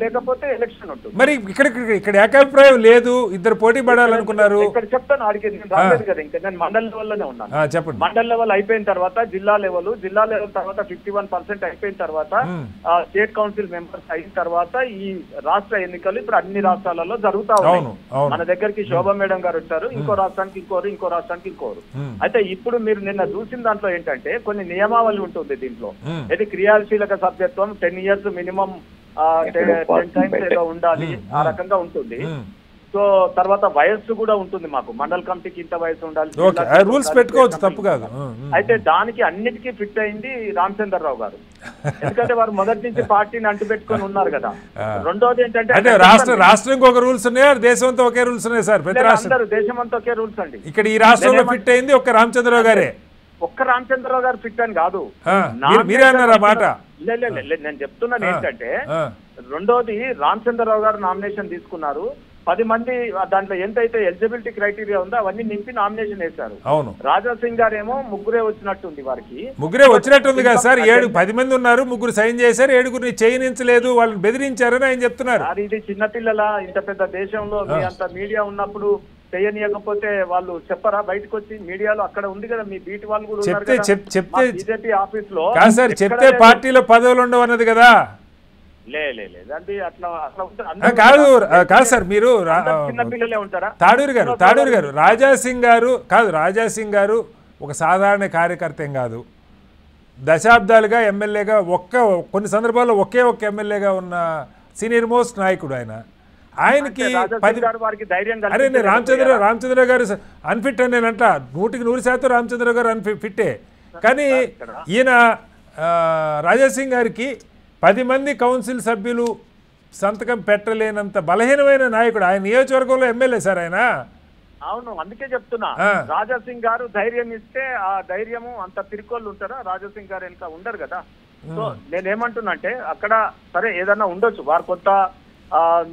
లేకపోతే ఎలక్షన్ ఉంటుంది. మరి ఇక్కడ ఏకాభిప్రాయం లేదు, ఇద్దరు పోటీ పడాలనుకున్నారు. ఇక్కడ చెప్తాను, అడిగి నేను రాలేదు కదా, ఇంకా నేను మండల లెవెల్లోనే ఉన్నాను. చెప్పండి. మండల లెవెల్ అయిపోయిన తర్వాత జిల్లా లెవెల్ తర్వాత 51% అయిపోయిన తర్వాత స్టేట్ కౌన్సిల్ మెంబర్స్ అయిన తర్వాత ఈ రాష్ట్ర ఎన్నికలు ఇప్పుడు అన్ని రాష్ట్రాలలో జరుగుతా ఉన్నాయి. మన దగ్గరికి శోభా మేడం గారు వచ్చారు, ఇంకో రాష్ట్రానికి ఇంకో రాష్ట్రానికి ఇంకోరు. అయితే ఇప్పుడు మీరు నిన్న చూసిన దాంట్లో ఏంటంటే కొన్ని నియమావళి ఉంటుంది దీంట్లో. ఇది క్రియాశీలక సభ్యత్వం 10 years మినిమం 10 times ఏదో ఉండాలి, ఆ రకంగా ఉంటుంది. సో తర్వాత వయస్సు కూడా ఉంటుంది, మాకు మండల కమిటీకి ఇంత వయసు ఉండాలి, రూల్స్ పెట్టుకోవచ్చు, తప్పు కాదు. అయితే దానికి అన్నిటికీ ఫిట్ అయింది రామచంద్రరావు గారు. ఎందుకంటే వారు మొదటి నుంచి పార్టీని అంటుపెట్టుకొని ఉన్నారు కదా. రెండోది ఏంటంటే రాష్ట్రం ఒక రూల్స్ ఉన్నాయి, దేశంతో ఒకే రూల్స్ ఉన్నాయి సార్. అందరూ దేశం అంతా ఒకే రూల్స్ అండి. ఇక్కడ ఈ రాష్ట్రంలో ఫిట్ అయింది ఒక్క రామచంద్రరావు గారే. ఒక్క రామచంద్రరావు గారు ఫిట్ అని కాదు, మీరే అన్నారు ఆ మాట. నేను చెప్తున్నాను ఏంటంటే, రెండోది రామచంద్రరావు గారు నామినేషన్ తీసుకున్నారు. 10 మంది దాంట్లో ఎంతైతే ఎలిజిబిలిటీ క్రైటీరియా ఉందో అవన్నీ నింపి నామినేషన్ వేశారు. రాజాసింగ్ గారు ఏమో ముగ్గురే వచ్చినట్టుంది, వారికి ముగ్గురే వచ్చినట్టుంది కదా సార్. 10 మంది ఉన్నారు, ముగ్గురు సైన్ చేశారు, 7గురిని చేయనించలేదు, వాళ్ళని బెదిరించారని ఆయన చెప్తున్నారు. ఇది చిన్నపిల్లల ఇంత పెద్ద దేశంలో మీ అంత మీడియా ఉన్నప్పుడు చేయనీయకపోతే వాళ్ళు చెప్పరా బయటకు వచ్చి? మీడియాలో అక్కడ ఉంది కదా, మీ బీట్ వాళ్ళు కూడా చెప్తే బీజేపీ ఆఫీస్ లో చెప్తే పార్టీలో పదవులు ఉండవు అన్నది కదా. లేదండి, అట్లా కాదు సార్. మీరు చిన్నపిల్లలే ఉంటారా? తాడూరు గారు రాజాసింగ్ గారు ఒక సాధారణ కార్యకర్త ఏం కాదు, దశాబ్దాలుగా ఎమ్మెల్యేగా కొన్ని సందర్భాల్లో ఒకే ఒక్క ఎమ్మెల్యేగా ఉన్న సీనియర్ మోస్ట్ నాయకుడు ఆయనకి అరే నేను రామచంద్ర గారు అన్ఫిట్ అని నేను అంట 100% రామచంద్ర గారు అన్ఫిట్టే. కానీ ఈయన రాజాసింగ్ గారికి 10 మంది కౌన్సిల్ సభ్యులు సంతకం పెట్టలేనంత బలహీనమైన నాయకుడు. ఆయన నియోజకవర్గంలో ఎమ్మెల్యే సార్ ఆయన. అవును, అందుకే చెప్తున్నా, రాజాసింగ్ గారు ధైర్యం ఇస్తే ఆ ధైర్యము అంత తిరుకోళ్ళు ఉంటారా? రాజాసింగ్ గారు వెనక ఉండరు కదా. సో నేనేమంటున్నా అంటే అక్కడ సరే ఏదన్నా ఉండొచ్చు, వారు కొంత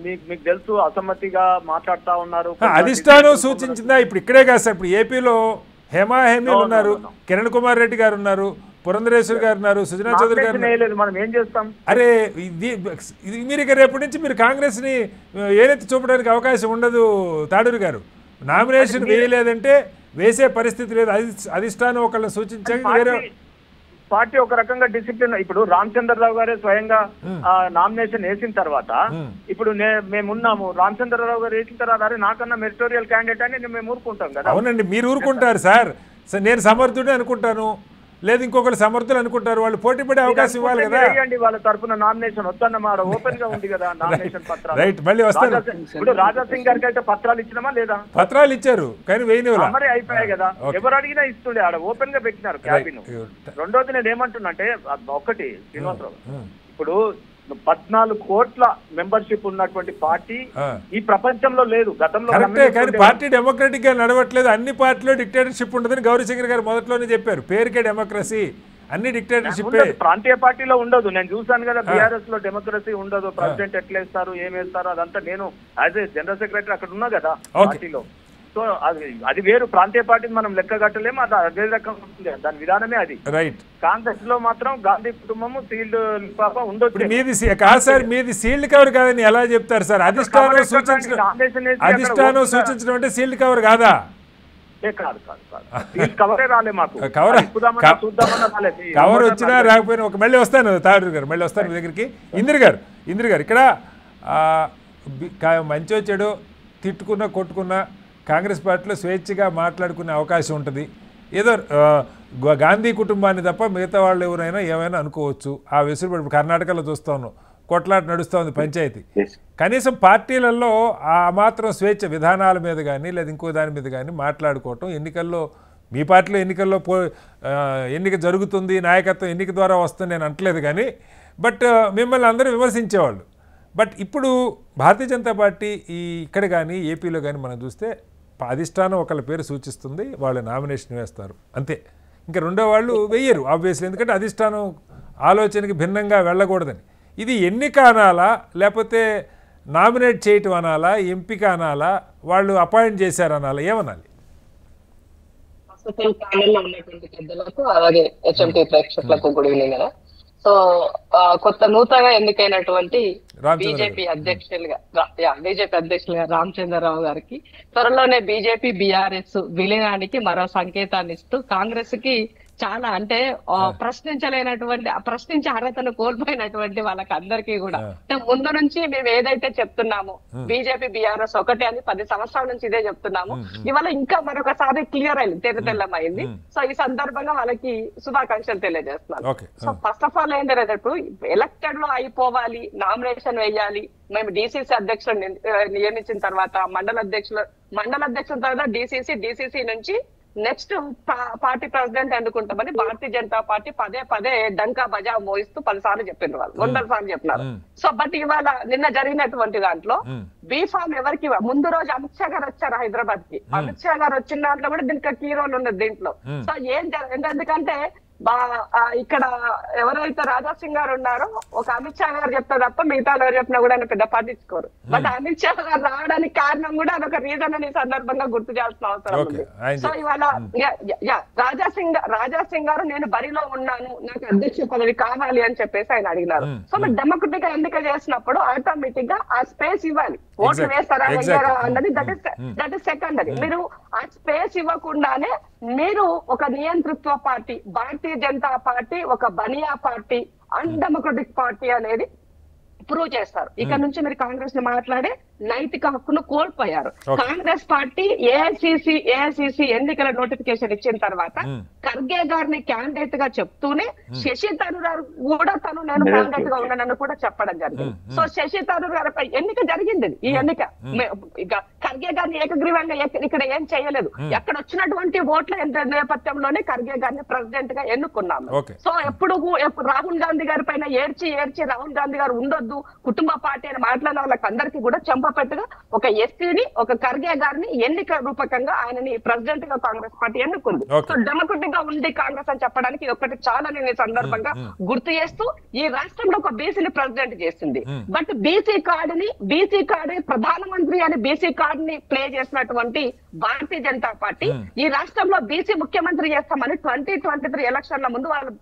మీకు తెలుసు అసమ్మతిగా మాట్లాడుతా ఉన్నారు. అధిష్టానం సూచించిందా? ఇప్పుడు ఇక్కడే కాదు సార్, ఇప్పుడు ఏపీలో హేమీలు ఉన్నారు, కిరణ్ కుమార్ రెడ్డి గారు ఉన్నారు, పురంధరేశ్వర్ గారు ఉన్నారు, సుజనా చౌదరి గారు. మనం ఏం చేస్తాం? అరే మీరు ఇక రేపటి నుంచి మీరు కాంగ్రెస్ ని ఏనెత్తి చూపడానికి అవకాశం ఉండదు. తాడూరు గారు నామినేషన్ వేయలేదంటే వేసే పరిస్థితి లేదు. అధిష్టానం ఒకళ్ళని సూచించాక వేరే పార్టీ ఒక రకంగా డిసిప్లిన్. ఇప్పుడు రామచంద్రరావు గారే స్వయంగా నామినేషన్ వేసిన తర్వాత ఇప్పుడు మేమున్నాము, రామచంద్రరావు గారు వేసిన తర్వాత నాకన్నా మెరిటోరియల్ క్యాండిడేట్ అని మేము ఊరుకుంటాం కదా. అవునండి, మీరు ఊరుకుంటారు సార్. నేను సమర్థుడే అనుకుంటాను, లేదు ఇంకొకరు సమర్థులు అనుకుంటారు, వాళ్ళు పోటీ పడే అవకాశం ఇవ్వాలి కదా. వాళ్ళ తరఫున నామినేషన్ వద్దన్నమాట, ఓపెన్ గా ఉంది కదా నామినేషన్ పత్రాలు. రైట్, మళ్ళీ వస్తాను. ఇప్పుడు రాజాసింగ్ గారికి అయితే పత్రాలు ఇచ్చినామా లేదా? పత్రాలు ఇచ్చారు కానీ వేయనివ్వాలి, మరి అయిపోయాయి కదా. ఎవరు అడిగినా ఇస్తుండే, ఆడ ఓపెన్ గా పెట్టినారు క్యాబిన్. రెండోది నేను ఏమంటున్నా ఒకటి శ్రీనివాసరావు, ఇప్పుడు 14 కోట్ల మెంబర్షిప్ ఉన్నటువంటి పార్టీ ఈ ప్రపంచంలో లేదు. గతంలో కానీ పార్టీ డెమోక్రటిక్ గా నడవట్లేదు. అన్ని పార్టీలో డిక్టేటర్షిప్ ఉండదని గౌరీశంకర్ గారు మొదట్లోనే చెప్పారు. పేరుకే డెమోక్రసీ, అన్ని డిక్టేటర్షిప్. ప్రాంతీయ పార్టీలో ఉండదు. నేను చూసాను కదా, బీఆర్ఎస్ లో డెమోక్రసీ ఉండదు. ప్రెసిడెంట్ ఎట్లా వేస్తారు, ఏం వేస్తారు అదంతా నేను యాజ్ ఏ జనరల్ సెక్రటరీ అక్కడ ఉన్నా కదా పార్టీలో. సో అది వేరు. ప్రాంతీయ పార్టీని మనం లెక్క కట్టలేము, అది అదే రకం ఉంటుంది, దాని విధానమే అది. రైట్. కాంగ్రెస్ లో మాత్రం గాంధీ కుటుంబము సీల్డ్ పాప ఉండొచ్చు. మీది కాదు సార్, మీది సీల్డ్ కవర్ కాదని ఎలా చెప్తారు సార్? అధిష్టానం సూచించడం అంటే సీల్డ్ కవర్ కాదా? కవర్ వచ్చినా రాకపోయినా మళ్ళీ వస్తాను తాడూరు గారు, మళ్ళీ వస్తాను మీ దగ్గరికి. ఇందిర గారు ఇక్కడ మంచి చెడు తిట్టుకున్నా కొట్టుకున్నా కాంగ్రెస్ పార్టీలో స్వేచ్ఛగా మాట్లాడుకునే అవకాశం ఉంటుంది. ఏదో గాంధీ కుటుంబాన్ని తప్ప మిగతా వాళ్ళు ఎవరైనా ఏమైనా అనుకోవచ్చు. ఆ వెసులుబాటు కర్ణాటకలో చూస్తా ఉన్నాం, కొట్లాట నడుస్తూ ఉంది పంచాయతీ. కనీసం పార్టీలలో ఆ మాత్రం స్వేచ్ఛ విధానాల మీద కానీ లేదా ఇంకో దాని మీద కానీ మాట్లాడుకోవటం. ఎన్నికల్లో మీ పార్టీలో ఎన్నిక జరుగుతుంది, నాయకత్వం ఎన్నిక ద్వారా వస్తుంది నేను అంటలేదు కానీ, బట్ మిమ్మల్ని అందరూ విమర్శించేవాళ్ళు. బట్ ఇప్పుడు భారతీయ జనతా పార్టీ ఇక్కడ కానీ ఏపీలో కానీ మనం చూస్తే అధిష్టానం ఒకళ్ళ పేరు సూచిస్తుంది, వాళ్ళు నామినేషన్ వేస్తారు అంతే. ఇంకా రెండో వాళ్ళు వెయ్యరు ఆబ్వియస్లీ, ఎందుకంటే అధిష్టానం ఆలోచనకి భిన్నంగా వెళ్ళకూడదని. ఇది ఎన్నిక అనాలా, లేకపోతే నామినేట్ చేయటం అనాలా, ఎంపిక అనాలా, వాళ్ళు అపాయింట్ చేశారనాలా, ఏమనాలి? ఉన్నటువంటి పెద్దలకు అలాగే హెచ్ఎంటీ ప్రేక్షకులకు గుడ్ ఈవినింగ్ కదా. సో కొత్త నూతనంగా ఎన్నికైనటువంటి బీజేపీ అధ్యక్షులుగా రామచంద్రరావు గారికి త్వరలోనే బీజేపీ బీఆర్ఎస్ విలీనానికి మరో సంకేతాన్ని ఇస్తూ కాంగ్రెస్ కి చాలా అంటే ప్రశ్నించే అర్హతను కోల్పోయినటువంటి వాళ్ళకి అందరికీ కూడా ముందు నుంచి మేము ఏదైతే చెప్తున్నామో బీజేపీ బీఆర్ఎస్ ఒకటే అని 10 సంవత్సరాల నుంచి ఇదే చెప్తున్నాము. ఇవాళ ఇంకా మరొకసారి క్లియర్ అయింది, తెల్లమైంది. సో ఈ సందర్భంగా వాళ్ళకి శుభాకాంక్షలు తెలియజేస్తున్నాను. సో ఫస్ట్ ఆఫ్ ఆల్ ఏంటంటే ఇప్పుడు ఎలక్టెడ్ లో అయిపోవాలి, నామినేషన్ వేయాలి. మేము డిసిసి అధ్యక్షులు నియమించిన తర్వాత మండల అధ్యక్షుల తర్వాత డిసిసి నుంచి నెక్స్ట్ పార్టీ ప్రెసిడెంట్ ఎన్నుకుంటామని భారతీయ జనతా పార్టీ పదే డంకా బజా మోయిస్తూ 10 సార్లు చెప్పిన వాళ్ళు, 100 సార్లు చెప్పినారు. సో బట్ ఇవాళ నిన్న జరిగినటువంటి దాంట్లో బీఫామ్ ఎవరికి ముందు రోజు అమిత్ షా గారు వచ్చారు హైదరాబాద్ కి. అమిత్ షా గారు వచ్చిన దాంట్లో కూడా దీనికి కీ రోల్ ఉన్నది దీంట్లో. సో ఎందుకంటే ఇక్కడ ఎవరైతే రాజాసింగ్ గారు ఉన్నారో ఒక అమిత్ షా గారు చెప్తారు తప్ప మిగతా ఎవరు చెప్పినా కూడా ఆయన పెద్ద పట్టించుకోరు. బట్ అమిత్ షా గారు రావడానికి కారణం కూడా అదొక రీజన్ అని సందర్భంగా గుర్తు చేయాల్సిన అవసరం ఉంది. సో ఇవాళ రాజాసింగ్ గారు నేను బరిలో ఉన్నాను, నాకు అధ్యక్ష పదవి కావాలి అని చెప్పేసి ఆయన అడిగినారు. సో మీరు డెమోక్రటిక్ ఎన్నిక చేసినప్పుడు ఆటోమేటిక్ గా ఆ స్పేస్ ఇవ్వాలి. ఓట్లు వేస్తారా వేయరా అన్నది దట్ ఇస్ సెకండరీ. మీరు ఆ స్పేస్ ఇవ్వకుండానే మీరు ఒక నియంతృత్వ పార్టీ, భారతీయ జనతా పార్టీ ఒక బనియా పార్టీ, అన్డెమోక్రటిక్ పార్టీ అనేది ప్రూవ్ చేస్తారు. ఇక్కడ నుంచి మీరు కాంగ్రెస్ ని మాట్లాడే నైతిక హక్కును కోల్పోయారు. కాంగ్రెస్ పార్టీ ఏఐసిసి ఎన్నికల నోటిఫికేషన్ ఇచ్చిన తర్వాత ఖర్గే గారిని క్యాండిడేట్ గా చెప్తూనే శశి తరూర్ గారు కూడా తను నేను క్యాండిడేట్ గా ఉన్నానని కూడా చెప్పడం జరిగింది. సో శశి తరూర్ గారిపై ఎన్నిక జరిగింది. ఈ ఎన్నిక ఇక ఖర్గే గారిని ఏకగ్రీవంగా ఇక్కడ ఏం చేయలేదు. ఎక్కడ వచ్చినటువంటి ఓట్ల నేపథ్యంలోనే ఖర్గే గారిని ప్రెసిడెంట్ గా ఎన్నుకున్నాము. సో ఎప్పుడు రాహుల్ గాంధీ గారి పైన ఏడ్చి రాహుల్ గాంధీ గారు ఉండొద్దు కుటుంబ పార్టీ అని మాట్లాడిన వాళ్ళకి అందరికీ కూడా చెంపపెట్టుగా ఒక ఎస్సీని ఒక ఖర్గే గారిని ఎన్నిక రూపకంగా ఆయనని ప్రెసిడెంట్ గా కాంగ్రెస్ పార్టీ ఎన్నుకుంది. సో డెమోక్రటిక్ గా ఉండి కాంగ్రెస్ అని చెప్పడానికి ఒకటి చాలా నేను ఈ సందర్భంగా గుర్తు చేస్తూ ఈ రాష్ట్రంలో ఒక బీసీని ప్రెసిడెంట్ చేసింది. బట్ బీసీ కార్డు ప్రధానమంత్రి అని బీసీ కార్డు ని ప్లే చేసినటువంటి భారతీయ జనతా పార్టీ ఈ రాష్ట్రంలో బీసీ ముఖ్యమంత్రి చేస్తామని 2023 ఎలక్షన్ల ముందు వాళ్ళు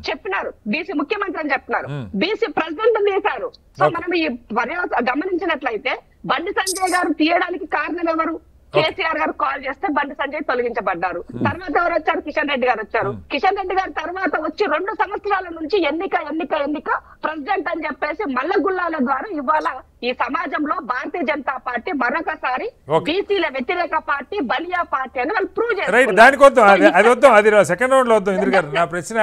చెప్పినారు. బీసీ ముఖ్యమంత్రి అని చెప్తున్నారు, బీసీ ప్రెసిడెంట్ చేశారు. సో మనం ఈ గమనించినట్లయితే బండి సంజయ్ గారు తీయడానికి కారణం ఎవరు? కేసీఆర్ గారు కాల్ చేస్తే బండి సంజయ్ తొలగించబడ్డారు. తర్వాత ఎవరు వచ్చారు? కిషన్ రెడ్డి గారు వచ్చారు. కిషన్ రెడ్డి గారు తర్వాత వచ్చి 2 సంవత్సరాల నుంచి ఎన్నిక ప్రెసిడెంట్ అని చెప్పేసి మల్లగుల్లాల ద్వారా ఇవాళ ఈ సమాజంలో భారతీయ జనతా పార్టీ మరొకసారి బీసీల వ్యతిరేక పార్టీ, బలియా పార్టీ అని వాళ్ళు ప్రూవ్ చేస్తారు. సెకండ్ రౌండ్ లో వద్దాం. ఇంద్ర గారు, నా ప్రశ్న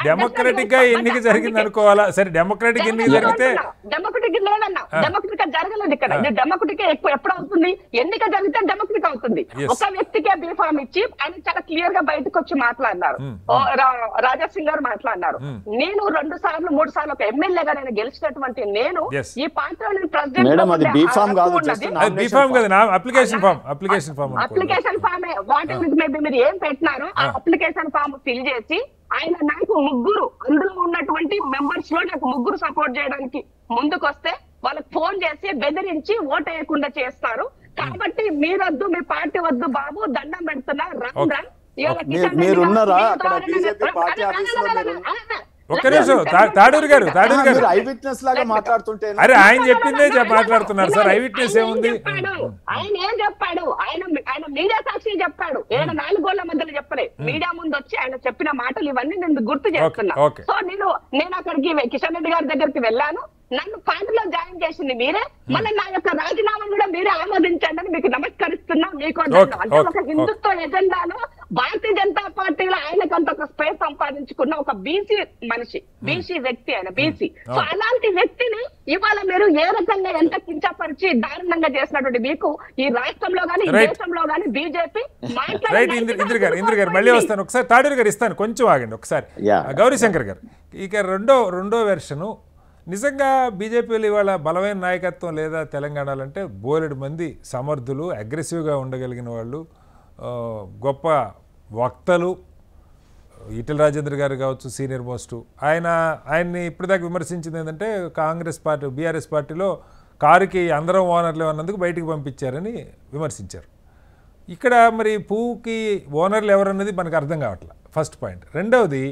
డెమోక్రటిక్ గా ఎన్నిక జరిగింది అనుకోవాలా? సరే, డెమోక్రటిక్ ఎన్నిక జరిగితే డెమోక్రటిక్ లేదన్నా, డెమోక్రటిక్ జరగలేదు ఇక్కడ. డెమోక్రటిక్ ఎప్పుడు అవుతుంది? ఎన్నిక జరిగితే డెమోక్రటిక్ అవుతుంది. ఒక వ్యక్తికే బీఫామ్ ఇచ్చి ఆయన చాలా క్లియర్ గా బయటకు వచ్చి మాట్లాడినారు. రాజాసింగ్ గారు మాట్లాడినారు, నేను 2 సార్లు 3 సార్లు ఒక ఎమ్మెల్యేగా నేను గెలిచినటువంటి నేను ఈ పార్టీలో president application form whatever మీరు ఏం పెట్టినారో ఆ అప్లికేషన్ ఫామ్ ఫిల్ చేసి ఆయన నాకు ముగ్గురు అందులో ఉన్నటువంటి మెంబర్స్ లో నాకు ముగ్గురు సపోర్ట్ చేయడానికి ముందుకు వస్తే వాళ్ళకి ఫోన్ చేసి బెదిరించి ఓటు వేయకుండా చేస్తారు. కాబట్టి మీరొద్దు, మీ పార్టీ వద్దు బాబు, దండం పెడుతున్నా, మీరున్నారా అక్కడ బీజేపీ పార్టీ ఆఫీస్ లో? ఒక్క నిమిషం, తాడూరు గారు ఐ విట్నెస్ లాగా మాట్లాడుతుంటే అరే ఆయన చెప్పిందే మాట్లాడుతున్నారు సార్. ఐ విట్నెస్ ఏముంది? ఆయన ఏం చెప్పాడు? ఆయన మీడియా సాక్షి చెప్పాడు. 4 గోళ్ల మధ్యలో చెప్పలే, మీడియా ముందు వచ్చి ఆయన చెప్పిన మాటలు ఇవన్నీ నేను గుర్తు చేస్తున్నా. సో నేను అక్కడికి కిషన్ రెడ్డి గారి దగ్గరికి వెళ్ళాను. నన్ను పార్టీలో జాయిన్ చేసింది మీరే, మళ్ళీ నా యొక్క రాజీనామా కూడా మీరే ఆమోదించండి అని మీకు నమస్కరిస్తున్నా. మీకు అంటే ఒక హిందుత్వ ఎజెండాలో భారతీయ జనతా పార్టీలో ఆయనకంత ఒక స్పేస్ సంపాదించుకున్న ఒక బీసీ మనిషి, బీసీ వ్యక్తి ఆయన బీసీ. సో అలాంటి వ్యక్తిని ఇవాళ మీరు ఏ రకంగా ఎంత కించపరిచి దారుణంగా చేసినటువంటి మీకు ఈ రాష్ట్రంలో గానీ ఈ దేశంలో గానీ బీజేపీ ఇంద్ర గారు మళ్ళీ వస్తాను. ఒకసారి తాడూరు గారు ఇస్తాను, కొంచెం ఆగండి ఒకసారి. గౌరీశంకర్ గారు, ఇక రెండో వెర్షను నిజంగా బీజేపీలో ఇవాళ బలమైన నాయకత్వం లేదా తెలంగాణలో అంటే బోలెడు మంది సమర్థులు, అగ్రెసివ్గా ఉండగలిగిన వాళ్ళు, గొప్ప వక్తలు. ఈటెల రాజేంద్ర గారు కావచ్చు, సీనియర్ మోస్ట్. ఆయన్ని ఇప్పటిదాకా విమర్శించింది ఏంటంటే కాంగ్రెస్ పార్టీ, బీఆర్ఎస్ పార్టీలో కారుకి అందరం ఓనర్లు అన్నందుకు బయటికి పంపించారని విమర్శించారు. ఇక్కడ మరి పువ్వుకి ఓనర్లు ఎవరన్నది మనకు అర్థం కావట్లేదు, ఫస్ట్ పాయింట్. రెండవది,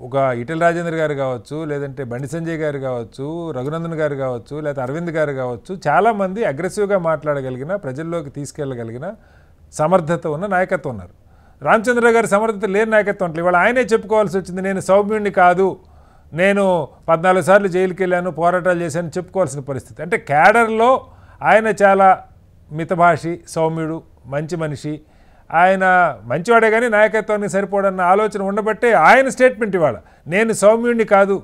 ఒక ఈటెల రాజేంద్ర గారు కావచ్చు, లేదంటే బండి సంజయ్ గారు కావచ్చు, రఘునందన్ గారు కావచ్చు, లేదా అరవింద్ గారు కావచ్చు, చాలామంది అగ్రెసివ్గా మాట్లాడగలిగిన, ప్రజల్లోకి తీసుకెళ్ళగలిగిన సమర్థత ఉన్న నాయకత్వం ఉన్నారు. రామచంద్ర గారి సమర్థత లేని నాయకత్వం అంటే ఇవాళ ఆయనే చెప్పుకోవాల్సి వచ్చింది, నేను సౌమ్యుడిని కాదు, నేను 14 సార్లు జైలుకి వెళ్ళాను, పోరాటాలు చేశాను చెప్పుకోవాల్సిన పరిస్థితి. అంటే క్యాడర్లో ఆయన చాలా మితభాషి, సౌమ్యుడు, మంచి మనిషి. ఆయన మంచివాడే కానీ నాయకత్వానికి సరిపోడన్న ఆలోచన ఉండబట్టే ఆయన స్టేట్మెంట్ ఇవాళ నేను సౌమ్యుడిని కాదు,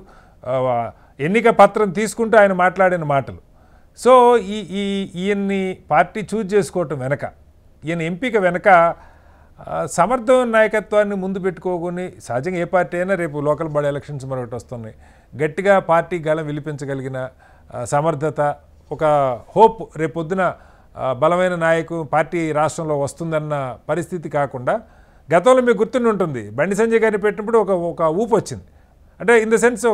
ఎన్నిక పత్రం తీసుకుంటూ ఆయన మాట్లాడిన మాటలు. సో ఈయన్ని పార్టీ చూజ్ చేసుకోవటం వెనక, ఈయన ఎంపిక వెనక సమర్థమైన నాయకత్వాన్ని ముందు పెట్టుకోకుని, సహజంగా ఏ పార్టీ అయినా రేపు లోకల్ బాడీ ఎలక్షన్స్ మరొకటి వస్తున్నాయి, గట్టిగా పార్టీ గలం విలిపించగలిగిన సమర్థత, ఒక హోప్ రేపొద్దున బలమైన నాయకు పార్టీ రాష్ట్రంలో వస్తుందన్న పరిస్థితి కాకుండా, గతంలో మీకు గుర్తుండి ఉంటుంది బండి సంజయ్ గారిని పెట్టినప్పుడు ఒక ఊపు వచ్చింది. అంటే ఇన్ ద సెన్స్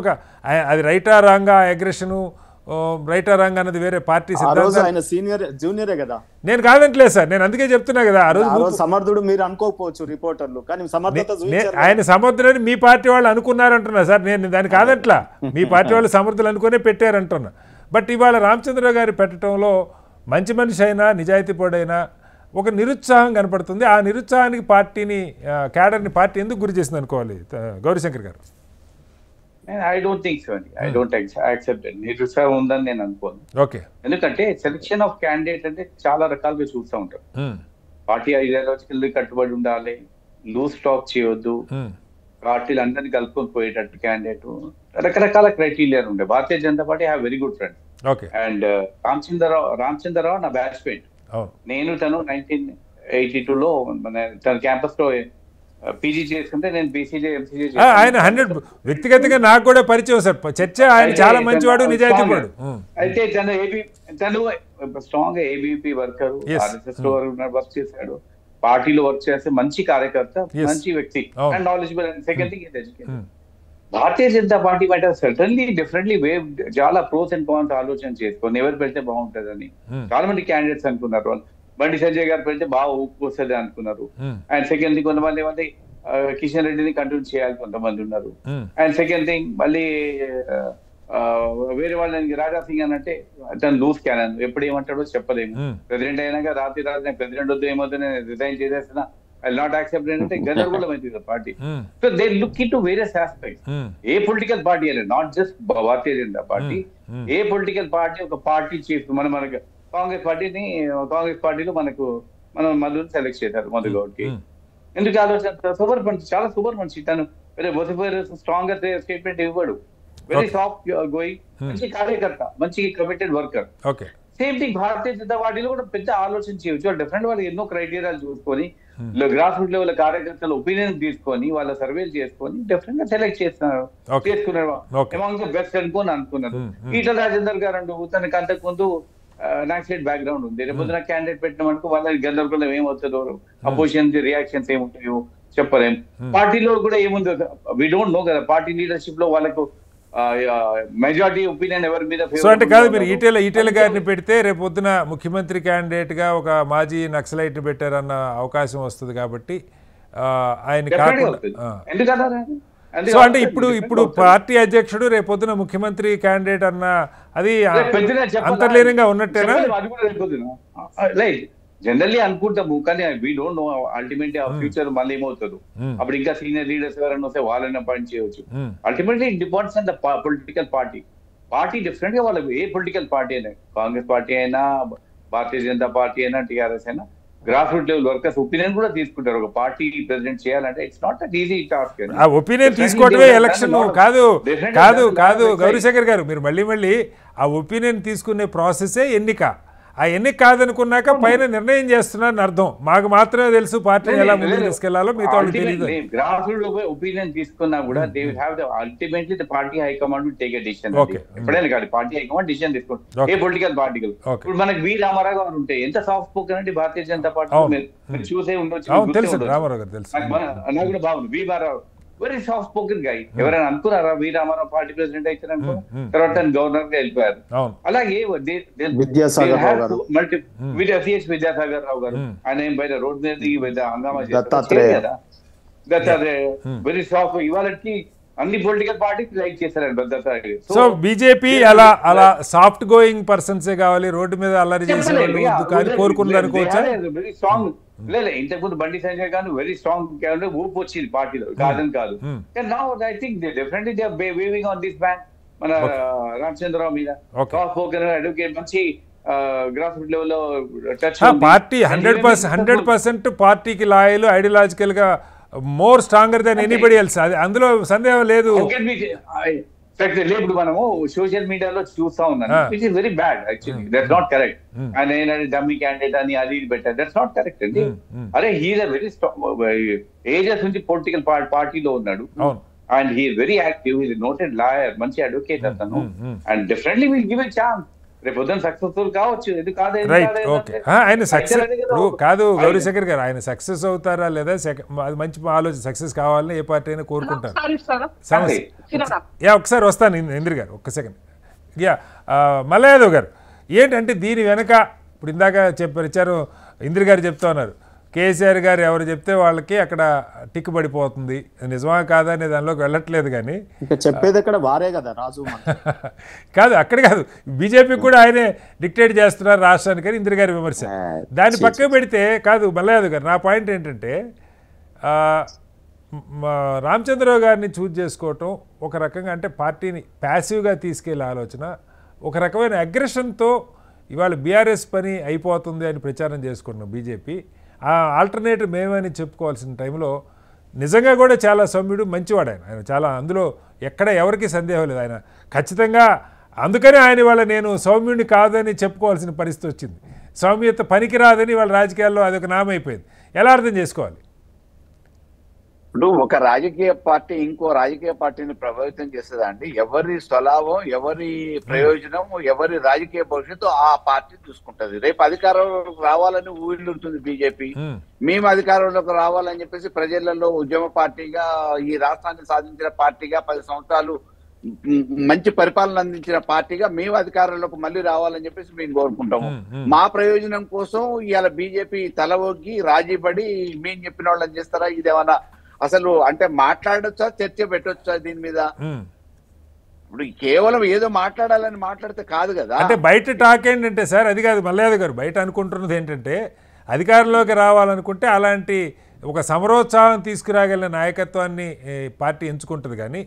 అది రైటా రాంగా అగ్రెషను, రైటా రాంగ్ అన్నది వేరే పార్టీ జూనియరే కదా. నేను కాదంటలేదు సార్, నేను అందుకే చెప్తున్నా కదా, ఆ రోజు సమర్థుడు మీరు అనుకోకపోవచ్చు రిపోర్టర్లు, కానీ ఆయన సమర్థుడని మీ పార్టీ వాళ్ళు అనుకున్నారంటున్నా సార్. నేను దాన్ని కాదంట్లా, మీ పార్టీ వాళ్ళు సమర్థులు అనుకునే పెట్టారంటున్నా. బట్ ఇవాళ రామచంద్ర గారు పెట్టడంలో మంచి మనిషి అయినా, నిజాయితీ పడైనా ఒక నిరుత్సాహం కనపడుతుంది. ఆ నిరుత్సాహానికి క్యాడర్ని పార్టీ ఎందుకు గురి చేసింది అనుకోవాలి గౌరీశంకర్ గారు? ఐ డోంట్ థింక్ సో అండి. ఐ డోంట్ యాక్సెప్ట్ అండి. నిరుత్సాహం ఉందని నేను అనుకోను. ఓకే. ఎందుకంటే సెలెక్షన్ ఆఫ్ క్యాండిడేట్ అంటే చాలా రకాలుగా చూస్తూ ఉంటారు. పార్టీ ఐడియాలజికల్ కట్టుబడి ఉండాలి, లూజ్ టాక్ చేయొద్దు, పార్టీలు అందరినీ కలుపుకొని పోయేటట్టు క్యాండిడేట్, రకరకాల క్రైటీరియా ఉండే. Bharatiya Janata party have very good friends. And Ramachandra Rao నా బ్యాచ్ మేట్. నేను తను 1982లో తన క్యాంపస్ లో పీజీ చేసుకుంటే నేను బీసీజే ఎంసీజే. ఆయన 100 వ్యక్తిగతంగా నాకు కూడా పరిచయం సార్. చర్చ ఆయన చాలా మంచివాడు, నిజాయితీవాడు. అయితే తను స్ట్రాంగ్ ఏబీపీ వర్కర్, ఆర్ఎస్ఎస్ లో వర్క్ చేశాడు, పార్టీలో వర్క్ చేస్తే మంచి కార్యకర్త, మంచి వ్యక్తి and knowledgeable. And second thing education. Bharatiya Janata party బయట సర్టన్లీ డిఫరెంట్లీ చాలా ప్రోస్ అండ్ కాన్స్ ఆలోచన చేసుకొని ఎవరు పెడితే బాగుంటుందని చాలా మంది క్యాండిడేట్స్ అనుకున్నారు. బండి సంజయ్ గారు పెడితే బాగా ఊపు వస్తుంది అనుకున్నారు. అండ్ సెకండ్ థింగ్ కొంతమంది కిషన్ రెడ్డిని కంటిన్యూ చేయాలి కొంతమంది ఉన్నారు. అండ్ సెకండ్ థింగ్ మళ్ళీ వేరే వాళ్ళని రాజా సింగ్ అని అంటే తను లూజ్ క్యానన్, ఎప్పుడు ఏమంటాడో చెప్పలేము. ప్రెసిడెంట్ అయినాక రాత్రి ప్రెసిడెంట్ వద్దు ఏమవుతుంది, నేను రిజైన్ చేసేస్తున్నా, ఐ నాట్ యాక్సెప్ట్ అంటే గందరగోళమైంది party. So they look into various aspects. ఏ పొలిటికల్ పార్టీ అనేది, not just Bharatiya Janata party, ఏ పొలిటికల్ పార్టీ ఒక పార్టీ చీఫ్ మనకు కాంగ్రెస్ పార్టీలో మనం మధుని సెలెక్ట్ చేశారు, మధు గౌడ్కి. ఎందుకు ఆలోచన సూపర్ మనిషి, చాలా సూపర్ మనిషి. తను స్ట్రాంగ్ గా స్టేట్మెంట్ ఇవ్వడు, వెరీ సాఫ్ట్ గోయింగ్, మంచి కార్యకర్త, మంచి committed worker. Same thing Bharatiya Janata పార్టీలో కూడా పెద్ద ఆలోచన చేయవచ్చు. డిఫరెంట్ వాళ్ళు ఎన్నో క్రైటీరియాలు చూసుకొని గ్రాస్ రూట్ లెవెల్ కార్యకర్తల ఒపీనియన్ తీసుకొని వాళ్ళ సర్వేలు చేసుకొని డిఫరెంట్ గా సెలెక్ట్ చేసుకున్నారు. అమాంగ్ ద బెస్ట్ అనుకున్నారు. ఈటల రాజేందర్ గారు తనకు అంతకు ముందు నాక్సైడ్ బ్యాక్గ్రౌండ్ ఉంది. రేపు క్యాండిడేట్ పెట్టినప్పుడు వాళ్ళకి గందరగోళం ఏమవుతుందో, అపోజిషన్ రియాక్షన్స్ ఏముంటాయో చెప్పలేము. పార్టీలో కూడా ఏముందో వి డోంట్ నో కదా. పార్టీ లీడర్షిప్ లో వాళ్ళకు మెజారిటీ ఒపీనియన్ ఎవరి మీద. సో అంటే కాదు, మీరు ఈటెల గారిని పెడితే రేపు పొద్దున ముఖ్యమంత్రి క్యాండిడేట్ గా ఒక మాజీ నక్సలైట్ పెట్టారన్న అవకాశం వస్తుంది కాబట్టి ఆయన ఎందుకన్నా. సో అంటే ఇప్పుడు పార్టీ అధ్యక్షుడు రేపు పొద్దున ముఖ్యమంత్రి క్యాండిడేట్ అన్న అది అంతర్లీనంగా ఉన్నట్టేనా? జనరల్లీ అనుకుంటాము, కానీ వీ డోంట్ నో అల్టిమేట్లీ ఆ ఫ్యూచర్ మళ్ళీ ఏమవుతుంది. అప్పుడు ఇంకా సీనియర్ లీడర్స్ ఎవరైనా వస్తే వాళ్ళని అపాయింట్ చేయవచ్చు. Ultimately it depends on the political party different గా వాళ్ళు ఏ పొలిటికల్ పార్టీ అయినా, కాంగ్రెస్ పార్టీ అయినా, భారతీయ జనతా పార్టీ అయినా, టీఆర్ఎస్ అయినా, gross root level workers opinion కూడా తీసుకుంటారు. ఒక పార్టీ ప్రెసిడెంట్ చేయాలంటే it's not an easy task. ఆ ఒపీనియన్ తీసుకోవడమే ఎలక్షన్ కాదు గౌరీశంకర్ గారు, మీరు మళ్ళీ ఆ ఒపీనియన్ తీసుకునే ప్రాసెసే ఎన్నిక. ఆ ఎన్నిక కాదనుకున్నాక పైన నిర్ణయం చేస్తున్నారని అర్థం. మాకు మాత్రమే తెలుసు పార్టీని ఎలా ముందుకు తీసుకెళ్లాలో, మిగతా వాళ్ళకి తెలియదు. గ్రాస్ రూట్ ఒపీనియన్ తీసుకున్నా కూడా they will have the ultimately the party high command will take a decision. ఎప్పుడైనా కాదు, పార్టీ హైకమాండ్ డిసిషన్ తీసుకుంటారు ఏ పొలిటికల్ పార్టీకి. ఇప్పుడు మనకి వి రామారావు గారు ఉంటే ఎంత సాఫ్ట్ స్పోకెన్ అంటే భారతీయ జనతా పార్టీ చూసే ఉండొచ్చు. రామారావు గారు తెలుసు, నాకు కూడా బాగుంది. వి రామారావు వెరీ సాఫ్ట్ స్పోకెన్ గై. ఎవరైనా అనుకున్నారా వి రామారావు పార్టీ ప్రెసిడెంట్ అయితే అనుకో, తర్వాత గవర్నర్ గా వెళ్ళిపోయారు. అలాగే విద్యాసాగర్ రావు గారు, ఆయన ఏం బయట రోడ్ మీద హంగామా చేస్తారు. Very soft. ఇవాళకి అన్ని పొలిటికల్ పార్టీస్ లైక్ చేశారండి. సో బీజేపీ అలా సాఫ్ట్ గోయింగ్ పర్సన్సే కావాలి, రోడ్డు మీద అల్లరి చేసే కోరుకున్నారు అనుకోవచ్చా? Very strong. లేదు, ఇంతకుముందు బండి సంజయ్ గారు వెరీ స్ట్రాంగ్ ఊపు వచ్చింది పార్టీలో, కాదని కాదు. Now I think definitely they are waving on this ban మన రామచంద్రరావు మీద. అడ్వకేట్ మంచి గ్రాస్ రూట్ లెవెల్ లో పార్టీ 100% పార్టీకి లాయల్, ఐడియాలజికల్ గా more stronger than anybody else. అది అందులో సందేహం లేదు. ఇప్పుడు మనము సోషల్ మీడియాలో చూస్తా ఉన్నాను, which is very bad actually. That's not correct. ఆయన ఏంటంటే డమ్మీ క్యాండిడేట్ అని అది పెట్టారు. దట్స్ నాట్ కరెక్ట్ అండి. అరే హీఈస్ అ వెరీ ఏజెస్ నుంచి పొలిటికల్ పార్టీలో ఉన్నాడు. And he very active, he noted lawyer, మంచి అడ్వకేట్ అతను. And definitely will give a chance. రేపు పొద్దున సక్సెస్ఫుల్ కావచ్చు. ఇది ఆయన సక్సెస్ కాదు గౌరీశంకర్ గారు, ఆయన సక్సెస్ అవుతారా లేదా అది మంచి ఆలోచన. సక్సెస్ కావాలని ఏ పార్టీ అయినా కోరుకుంటారు. ఒకసారి వస్తాను ఇంద్ర గారు, ఒక్క సెకండ్. మల్లయాదవ్ గారు, ఏంటంటే దీని వెనక ఇప్పుడు ఇందాక చెప్పారు, ఇంద్ర గారు చెప్తా ఉన్నారు, కేసీఆర్ గారు ఎవరు చెప్తే వాళ్ళకి అక్కడ టిక్ పడిపోతుంది. నిజమా కాదా అనే దానిలోకి వెళ్ళట్లేదు. కానీ చెప్పేది అక్కడ వారే కదా రాజు. కాదు, అక్కడ కాదు, బీజేపీ కూడా ఆయనే డిక్టేట్ చేస్తున్నారు రాష్ట్రానికి అని ఇందిర గారి విమర్శ. దాన్ని పక్కన పెడితే కాదు మల్లయాదవ్ గారు, నా పాయింట్ ఏంటంటే రామచంద్రరావు గారిని చూజ్ చేసుకోవటం ఒక రకంగా అంటే పార్టీని ప్యాసివ్గా తీసుకెళ్లే ఆలోచన, ఒక రకమైన అగ్రెషన్తో ఇవాళ బీఆర్ఎస్ పని అయిపోతుంది అని ప్రచారం చేసుకున్నాం బీజేపీ. ఆ ఆల్టర్నేటివ్ మేమని చెప్పుకోవాల్సిన టైంలో నిజంగా కూడా చాలా సౌమ్యుడు, మంచివాడు ఆయన చాలా, అందులో ఎక్కడ ఎవరికి సందేహం లేదు. ఆయన ఖచ్చితంగా అందుకనే ఆయన ఇవాళ నేను సౌమ్యుడిని కాదని చెప్పుకోవాల్సిన పరిస్థితి వచ్చింది. సౌమ్యత పనికి రాదని వాళ్ళ రాజకీయాల్లో అదొక నామైపోయింది. ఎలా అర్థం చేసుకోవాలి? ఇప్పుడు ఒక రాజకీయ పార్టీ ఇంకో రాజకీయ పార్టీని ప్రభావితం చేస్తుందా అండి? ఎవరి స్వలాభం, ఎవరి ప్రయోజనం, ఎవరి రాజకీయ భవిష్యత్తు ఆ పార్టీ చూసుకుంటది. రేపు అధికారంలోకి రావాలని ఊహిల్లుతుంది బీజేపీ. మేము అధికారంలోకి రావాలని చెప్పేసి ప్రజలలో ఉద్యమ పార్టీగా, ఈ రాష్ట్రాన్ని సాధించిన పార్టీగా, 10 సంవత్సరాలు మంచి పరిపాలన అందించిన పార్టీగా మేము అధికారంలోకి మళ్ళీ రావాలని చెప్పేసి మేము కోరుకుంటాము. మా ప్రయోజనం కోసం ఇవాళ బీజేపీ తల ఒగ్గి రాజీ పడి మేము చెప్పిన వాళ్ళని చేస్తారా? ఇదేమన్నా అసలు అంటే మాట్లాడొచ్చా, చర్చ పెట్టొచ్చా దీని మీద? ఇప్పుడు కేవలం ఏదో మాట్లాడాలని మాట్లాడితే కాదు కదా. అంటే బయట టాక్ ఏంటంటే సార్, అది కాదు మల్యాద గారు, బయట అనుకుంటున్నది ఏంటంటే అధికారంలోకి రావాలనుకుంటే అలాంటి ఒక సమరోత్సాహం తీసుకురాగలిగిన నాయకత్వాన్ని పార్టీ ఎంచుకుంటుంది. కానీ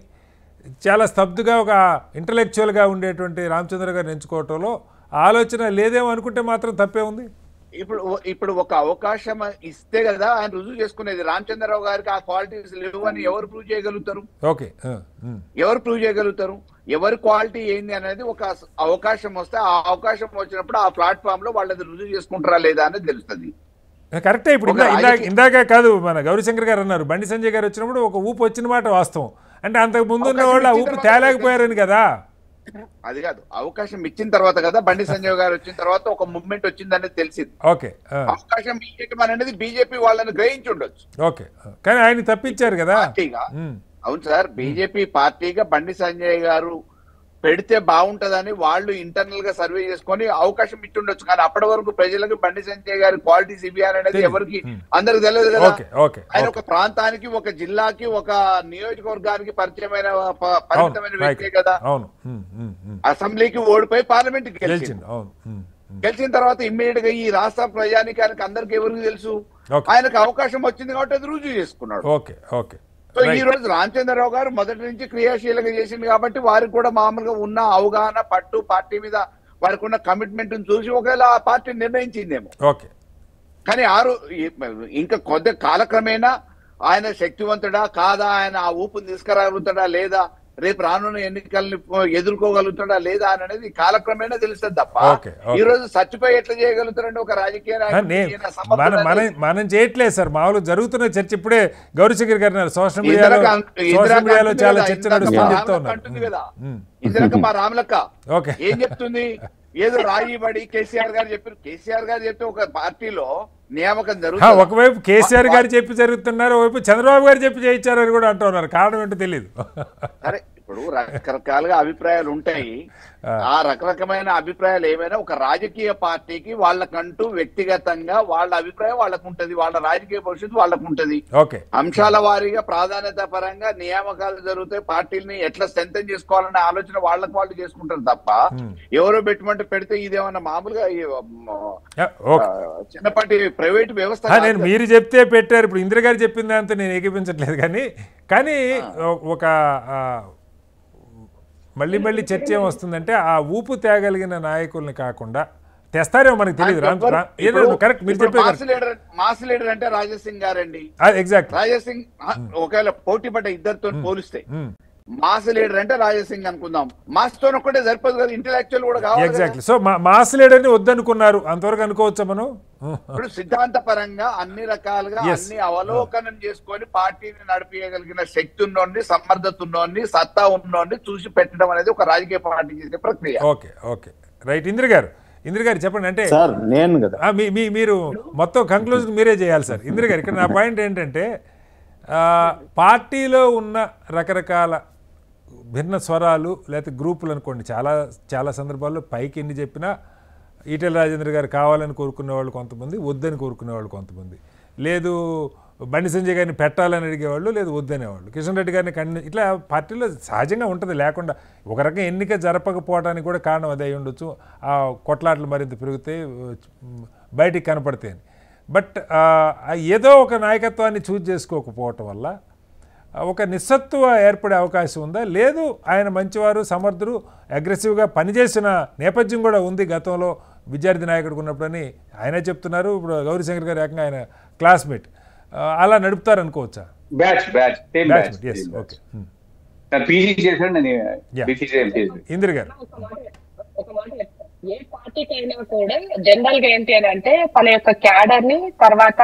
చాలా స్తబ్దుగా ఒక ఇంటలెక్చువల్గా ఉండేటువంటి రామచంద్ర గారిని ఎంచుకోవటంలో ఆలోచన లేదేమో అనుకుంటే మాత్రం తప్పే ఉంది. ఇప్పుడు ఒక అవకాశం ఇస్తే కదా ఆయన రుజువు చేసుకునేది. రామచంద్రరావు గారికి ఆ క్వాలిటీస్ లేవు అని ఎవరు ప్రూవ్ చేయగలుగుతారు? ఓకే, ఎవరు ప్రూవ్ చేయగలుగుతారు? ఎవరి క్వాలిటీ ఏంది అనేది ఒక అవకాశం వస్తే, ఆ అవకాశం వచ్చినప్పుడు ఆ ప్లాట్ఫామ్ లో వాళ్ళది రుజువు చేసుకుంటారా లేదా అనేది తెలుస్తుంది. కరెక్టే. ఇప్పుడు ఇందాక కాదు మన గౌరీశంకర్ గారు అన్నారు, బండి సంజయ్ గారు వచ్చినప్పుడు ఒక ఊపు వచ్చిన మాట వాస్తవం. అంటే అంతకు ముందు ఉన్న వాళ్ళు ఆ ఊపు తేలేకపోయారని కదా. అది కాదు, అవకాశం ఇచ్చిన తర్వాత కదా, బండి సంజయ్ గారు వచ్చిన తర్వాత ఒక మూవ్మెంట్ వచ్చిందనేది తెలిసింది. ఓకే, అవకాశం ఇవ్వడం అనేది బీజేపీ వాళ్ళని గ్రహించి ఉండొచ్చు. ఓకే, కానీ ఆయన తప్పించారు కదా. అవును సార్, బీజేపీ పార్టీగా బండి సంజయ్ గారు పెడితే బాగుంటదని వాళ్ళు ఇంటర్నల్ గా సర్వే చేసుకొని అవకాశం ఇచ్చిండొచ్చు. కానీ అప్పటి వరకు ప్రజలకు బండి సంజయ్ గారి క్వాలిటీస్ ఇవి అనేది ఎవరికి అందరికి తెలియదు కదా. ఆయన ఒక ప్రాంతానికి, ఒక జిల్లాకి, ఒక నియోజకవర్గానికి పరిచయమైన వ్యక్తే కదా. అసెంబ్లీకి ఓడిపోయి పార్లమెంట్ కి గెలిచిన తర్వాత ఇమ్మీడియట్ గా ఈ రాష్ట్ర ప్రజానికానికి అందరికి ఎవరికి తెలుసు, ఆయనకు అవకాశం వచ్చింది కాబట్టి అది రుజువు చేసుకున్నాడు. Okay okay. సో ఈ రోజు రామచంద్రరావు గారు మొదటి నుంచి క్రియాశీలంగా చేసింది కాబట్టి వారికి కూడా మామూలుగా ఉన్న అవగాహన, పట్టు, పార్టీ మీద వారికి ఉన్న కమిట్మెంట్ చూసి ఒకవేళ ఆ పార్టీ నిర్ణయించిందేమో. ఓకే, కానీ ఇంకా కొద్ది కాలక్రమేణా ఆయన శక్తివంతుడా కాదా, ఆయన ఆ ఊపుని తీసుకురాగలుగుతాడా లేదా, రేపు రానున్న ఎన్నికల్ని ఎదుర్కోగలుగుతాడా లేదా అనేది కాలక్రమేణా తెలుస్తుంది తప్ప ఈ రోజు చచ్చిపోయి ఎట్లా చేయగలుగుతారండి ఒక రాజకీయ మనం చేయట్లేదు సార్. మామూలు జరుగుతున్న చర్చ ఇప్పుడే గౌరీశంకర్ గారు సోషల్ మీడియాలో చాలా చర్చ నడుస్తుంది కదా. ఇందిరక మా రామలక్క ఏం చెప్తుంది? ఏదో రాయిబడి కేసీఆర్ గారు చెప్పారు. కేసీఆర్ గారు చెప్తే ఒక పార్టీలో నియామకం జరుగుతుంది. ఒకవైపు కేసీఆర్ గారు చెప్పి జరుగుతున్నారు, ఒకవైపు చంద్రబాబు గారు చెప్పి చేయించారని కూడా అంటున్నారు. కారణం ఏంటో తెలియదు. సరే, ఇప్పుడు రకరకాలుగా అభిప్రాయాలు ఉంటాయి. ఆ రకరకమైన అభిప్రాయాలు ఏమైనా ఒక రాజకీయ పార్టీకి వాళ్ళకంటూ వ్యక్తిగతంగా వాళ్ళ అభిప్రాయం వాళ్ళకు ఉంటది, వాళ్ళ రాజకీయ భవిష్యత్తు వాళ్ళకు ఉంటది. అంశాల వారీగా ప్రాధాన్యత పరంగా నియామకాలు జరుగుతాయి. పార్టీని ఎట్లా స్ట్రెంథెన్ చేసుకోవాలనే ఆలోచన వాళ్ళకు వాళ్ళు చేసుకుంటారు తప్ప ఎవరో పెట్టుమంటే పెడితే ఇదేమన్నా మామూలుగా చిన్నపాటి ప్రైవేట్ వ్యవస్థ. నేను మీరు చెప్తే పెట్టారు. ఇప్పుడు ఇందిర గారు చెప్పిన దాంతో నేను ఏకీపించట్లేదు. కానీ ఒక మళ్ళీ చర్చ ఏమొస్తుందంటే ఆ ఊపు తేగలిగిన నాయకుల్ని కాకుండా తెస్తారేమో మనకు తెలియదు. కరెక్ట్, మీరు చెప్పారు. మాస్ లీడర్ అంటే రాజాసింగ్ గారండి. ఎగ్జాక్ట్. రాజాసింగ్ ఒకవేళ పోటీ పడ్డ ఇద్దరితో పోలిస్తే మాస్ లీడర్ అంటే రాజాసింగ్ అనుకుందాం. మాస్ తో ఒక్కటే సరిపోదు కదా, ఇంటెలెక్చువల్ కూడా కావాలి. ఎగ్జాక్ట్లీ. సో మాస్ లీడర్ ని వద్దనుకున్నారు, అంతవరకు అనుకోవచ్చా మనం? ఇప్పుడు సిద్ధాంత పరంగా అన్ని రకాలుగా అన్ని అవలోకనం చేసుకొని పార్టీని నడిపించగలిగిన శక్తి ఉన్నోడిని, సమర్థత ఉన్నోడిని, సత్తా ఉన్నోడిని చూసి పెట్టడం అనేది ఒక రాజకీయ పార్టీ చేసే ప్రక్రియ. Okay okay, right. ఇంద్ర గారు చెప్పండి. అంటే నేను కదా మీరు మొత్తం కంక్లూజన్ మీరే చేయాలి సార్. ఇంద్ర గారు, ఇక్కడ నా పాయింట్ ఏంటంటే పార్టీలో ఉన్న రకరకాల భిన్న స్వరాలు లేకపోతే గ్రూపులు అనుకోండి, చాలా సందర్భాల్లో పైకి ఎన్ని చెప్పినా ఈటెల రాజేంద్ర గారు కావాలని కోరుకునే వాళ్ళు కొంతమంది, వద్దని కోరుకునే వాళ్ళు కొంతమంది, లేదు బండి సంజయ్ గారిని పెట్టాలని అడిగేవాళ్ళు, లేదు వద్దనేవాళ్ళు, కిషన్ రెడ్డి గారిని ఇట్లా పార్టీలో సహజంగా ఉంటుంది. లేకుండా ఒక రకం ఎన్నిక జరపకపోవడానికి కూడా కారణం అదే అయి ఉండొచ్చు. ఆ కొట్లాట్లు మరింత పెరిగితే బయటికి కనపడతాయని. బట్ ఏదో ఒక నాయకత్వాన్ని చూజ్ చేసుకోకపోవటం వల్ల ఒక నిస్సత్తువ ఏర్పడే అవకాశం ఉందా? లేదు ఆయన మంచివారు, సమర్థుడు, అగ్రెసివ్గా పనిచేసిన నేపథ్యం కూడా ఉంది గతంలో విద్యార్థి నాయకుడికి ఉన్నప్పుడని ఆయనే చెప్తున్నారు. ఇప్పుడు గౌరీశంకర్ గారు ఏకంగా ఆయన క్లాస్మేట్, అలా నడుపుతారు అనుకోవచ్చా? ఇందిర గారు, ఏ పార్టీకైనా కూడా జనరల్ గా ఏంటి అని అంటే తన యొక్క క్యాడర్ ని తర్వాత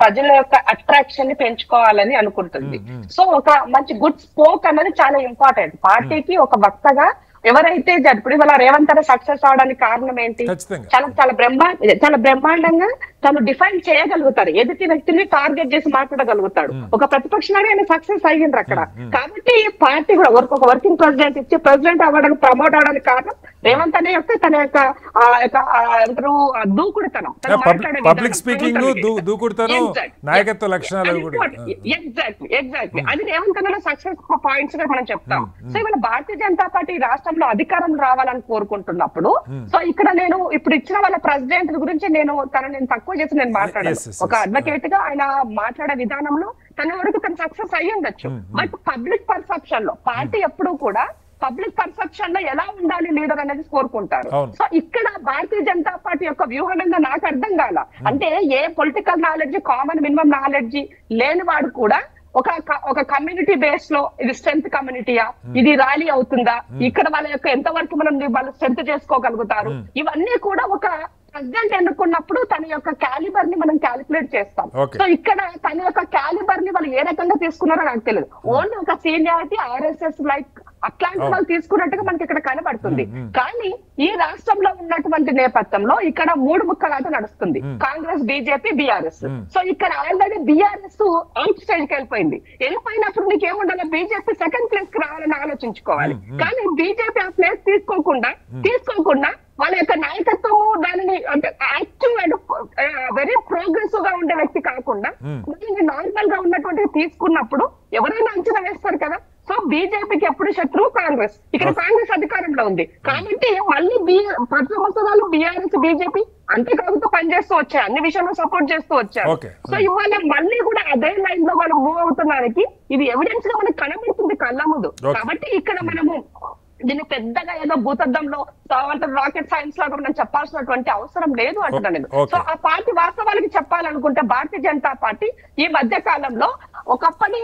ప్రజల యొక్క అట్రాక్షన్ ని పెంచుకోవాలని అనుకుంటుంది. సో ఒక మంచి గుడ్ స్పోక్ అనేది చాలా ఇంపార్టెంట్ పార్టీకి. ఒక వక్తగా ఎవరైతే ఇప్పుడు ఇవాళ రేవంత్ అనే సక్సెస్ అవడానికి కారణం ఏంటి? చాలా బ్రహ్మాండంగా తను డిఫైన్ చేయగలుగుతారు, ఎదుటి వ్యక్తిని టార్గెట్ చేసి మాట్లాడగలుగుతాడు. ఒక ప్రతిపక్ష నాయకుడు ఆయన సక్సెస్ అయ్యిండ్రు అక్కడ. కాబట్టి పార్టీ కూడా ఒక వర్కింగ్ ప్రెసిడెంట్ ఇచ్చి ప్రెసిడెంట్ అవ్వడానికి ప్రమోట్ అవడానికి కారణం రేవంత్ అనే యొక్క తన యొక్క దూకుడుతనం, పబ్లిక్ స్పీకింగ్, దూకుడుతనం, నాయకత్వ లక్షణాలు. ఎగ్జాక్ట్లీ అది రేవంత్ అనే సక్సెస్ పాయింట్స్ గా మనం చెప్తాం. సో ఇవాళ భారతీయ జనతా పార్టీ రాష్ట్రంలో అధికారం రావాలని కోరుకుంటున్నప్పుడు, సో ఇక్కడ నేను ఇప్పుడు ఇచ్చిన వాళ్ళ ప్రెసిడెంట్ గురించి నేను తక్కువ చేసి నేను మాట్లాడాను. ఒక అడ్వకేట్ గా ఆయన మాట్లాడే విధానంలో తన వరకు తను సక్సెస్ అయ్యి ఉండొచ్చు. బట్ పబ్లిక్ పర్సెప్షన్ లో పార్టీ ఎప్పుడూ కూడా పబ్లిక్ పర్సెప్షన్ లో ఎలా ఉండాలి లీడర్ అనేది కోరుకుంటారు. సో ఇక్కడ భారతీయ జనతా పార్టీ యొక్క వ్యూహం ఏందో నాకు అర్థం కాల. అంటే ఏ political knowledge, common minimum knowledge లేని వాడు కూడా ఒక కమ్యూనిటీ బేస్ లో ఇది స్ట్రెంత్ కమ్యూనిటీయా, ఇది ర్యాలీ అవుతుందా, ఇక్కడ వాళ్ళ యొక్క ఎంతవరకు మనం వాళ్ళు స్ట్రెంత్ చేసుకోగలుగుతారు, ఇవన్నీ కూడా ఒక ప్రెసిడెంట్ ఎన్నుకున్నప్పుడు తన యొక్క క్యాలిబర్ ని మనం క్యాలిక్యులేట్ చేస్తాం. సో ఇక్కడ తన యొక్క క్యాలిబర్ ని వాళ్ళు ఏ రకంగా తీసుకున్నారో నాకు తెలియదు. ఓన్లీ ఒక సీనియారిటీ, RSS లైక్ అట్లాంటి వాళ్ళు తీసుకున్నట్టుగా మనకి ఇక్కడ కనబడుతుంది. కానీ ఈ రాష్ట్రంలో ఉన్నటువంటి నేపథ్యంలో ఇక్కడ 3 ముక్కలాట నడుస్తుంది, కాంగ్రెస్, బీజేపీ, బీఆర్ఎస్. సో ఇక్కడ ఆల్రెడీ బీఆర్ఎస్ అవుట్ స్టేజ్ కి వెళ్ళిపోయినప్పుడు నీకు ఏముండాలి, బీజేపీ సెకండ్ ప్లేస్ కి రావాలని ఆలోచించుకోవాలి. కానీ బీజేపీ ఆ ప్లేస్ తీసుకోకుండా వాళ్ళ యొక్క నాయకత్వము దానిని అంటే యాక్టివ్ అండ్ వెరీ ప్రోగ్రెసివ్ గా ఉండే వ్యక్తి కాకుండా నార్మల్ గా ఉన్నటువంటి తీసుకున్నప్పుడు ఎవరైనా అంచనా వేస్తారు కదా. సో బీజేపీకి ఎప్పుడు శత్రువు కాంగ్రెస్, ఇక్కడ కాంగ్రెస్ అధికారంలో ఉంది కాబట్టి మళ్ళీ 10 సంవత్సరాలు బీఆర్ఎస్, బీజేపీ అంతేకాకుండా పనిచేస్తూ వచ్చాయి, అన్ని విషయంలో సపోర్ట్ చేస్తూ వచ్చారు. సో ఇవాళ మళ్ళీ కూడా అదే లైన్ లో వాళ్ళు మూవ్ అవుతున్నానికి ఇది ఎవిడెన్స్ గా మనకు కనబడుతుంది కళ్ళ ముందు. కాబట్టి ఇక్కడ మనము దీన్ని పెద్దగా ఏదో భూతద్దంలో రాకెట్ సైన్స్ లాగా మనం చెప్పాల్సినటువంటి అవసరం లేదు అంటున్నాను నేను. సో ఆ పార్టీ వాస్తవానికి చెప్పాలనుకుంటే భారతీయ జనతా పార్టీ ఈ మధ్య కాలంలో ఒకప్పటి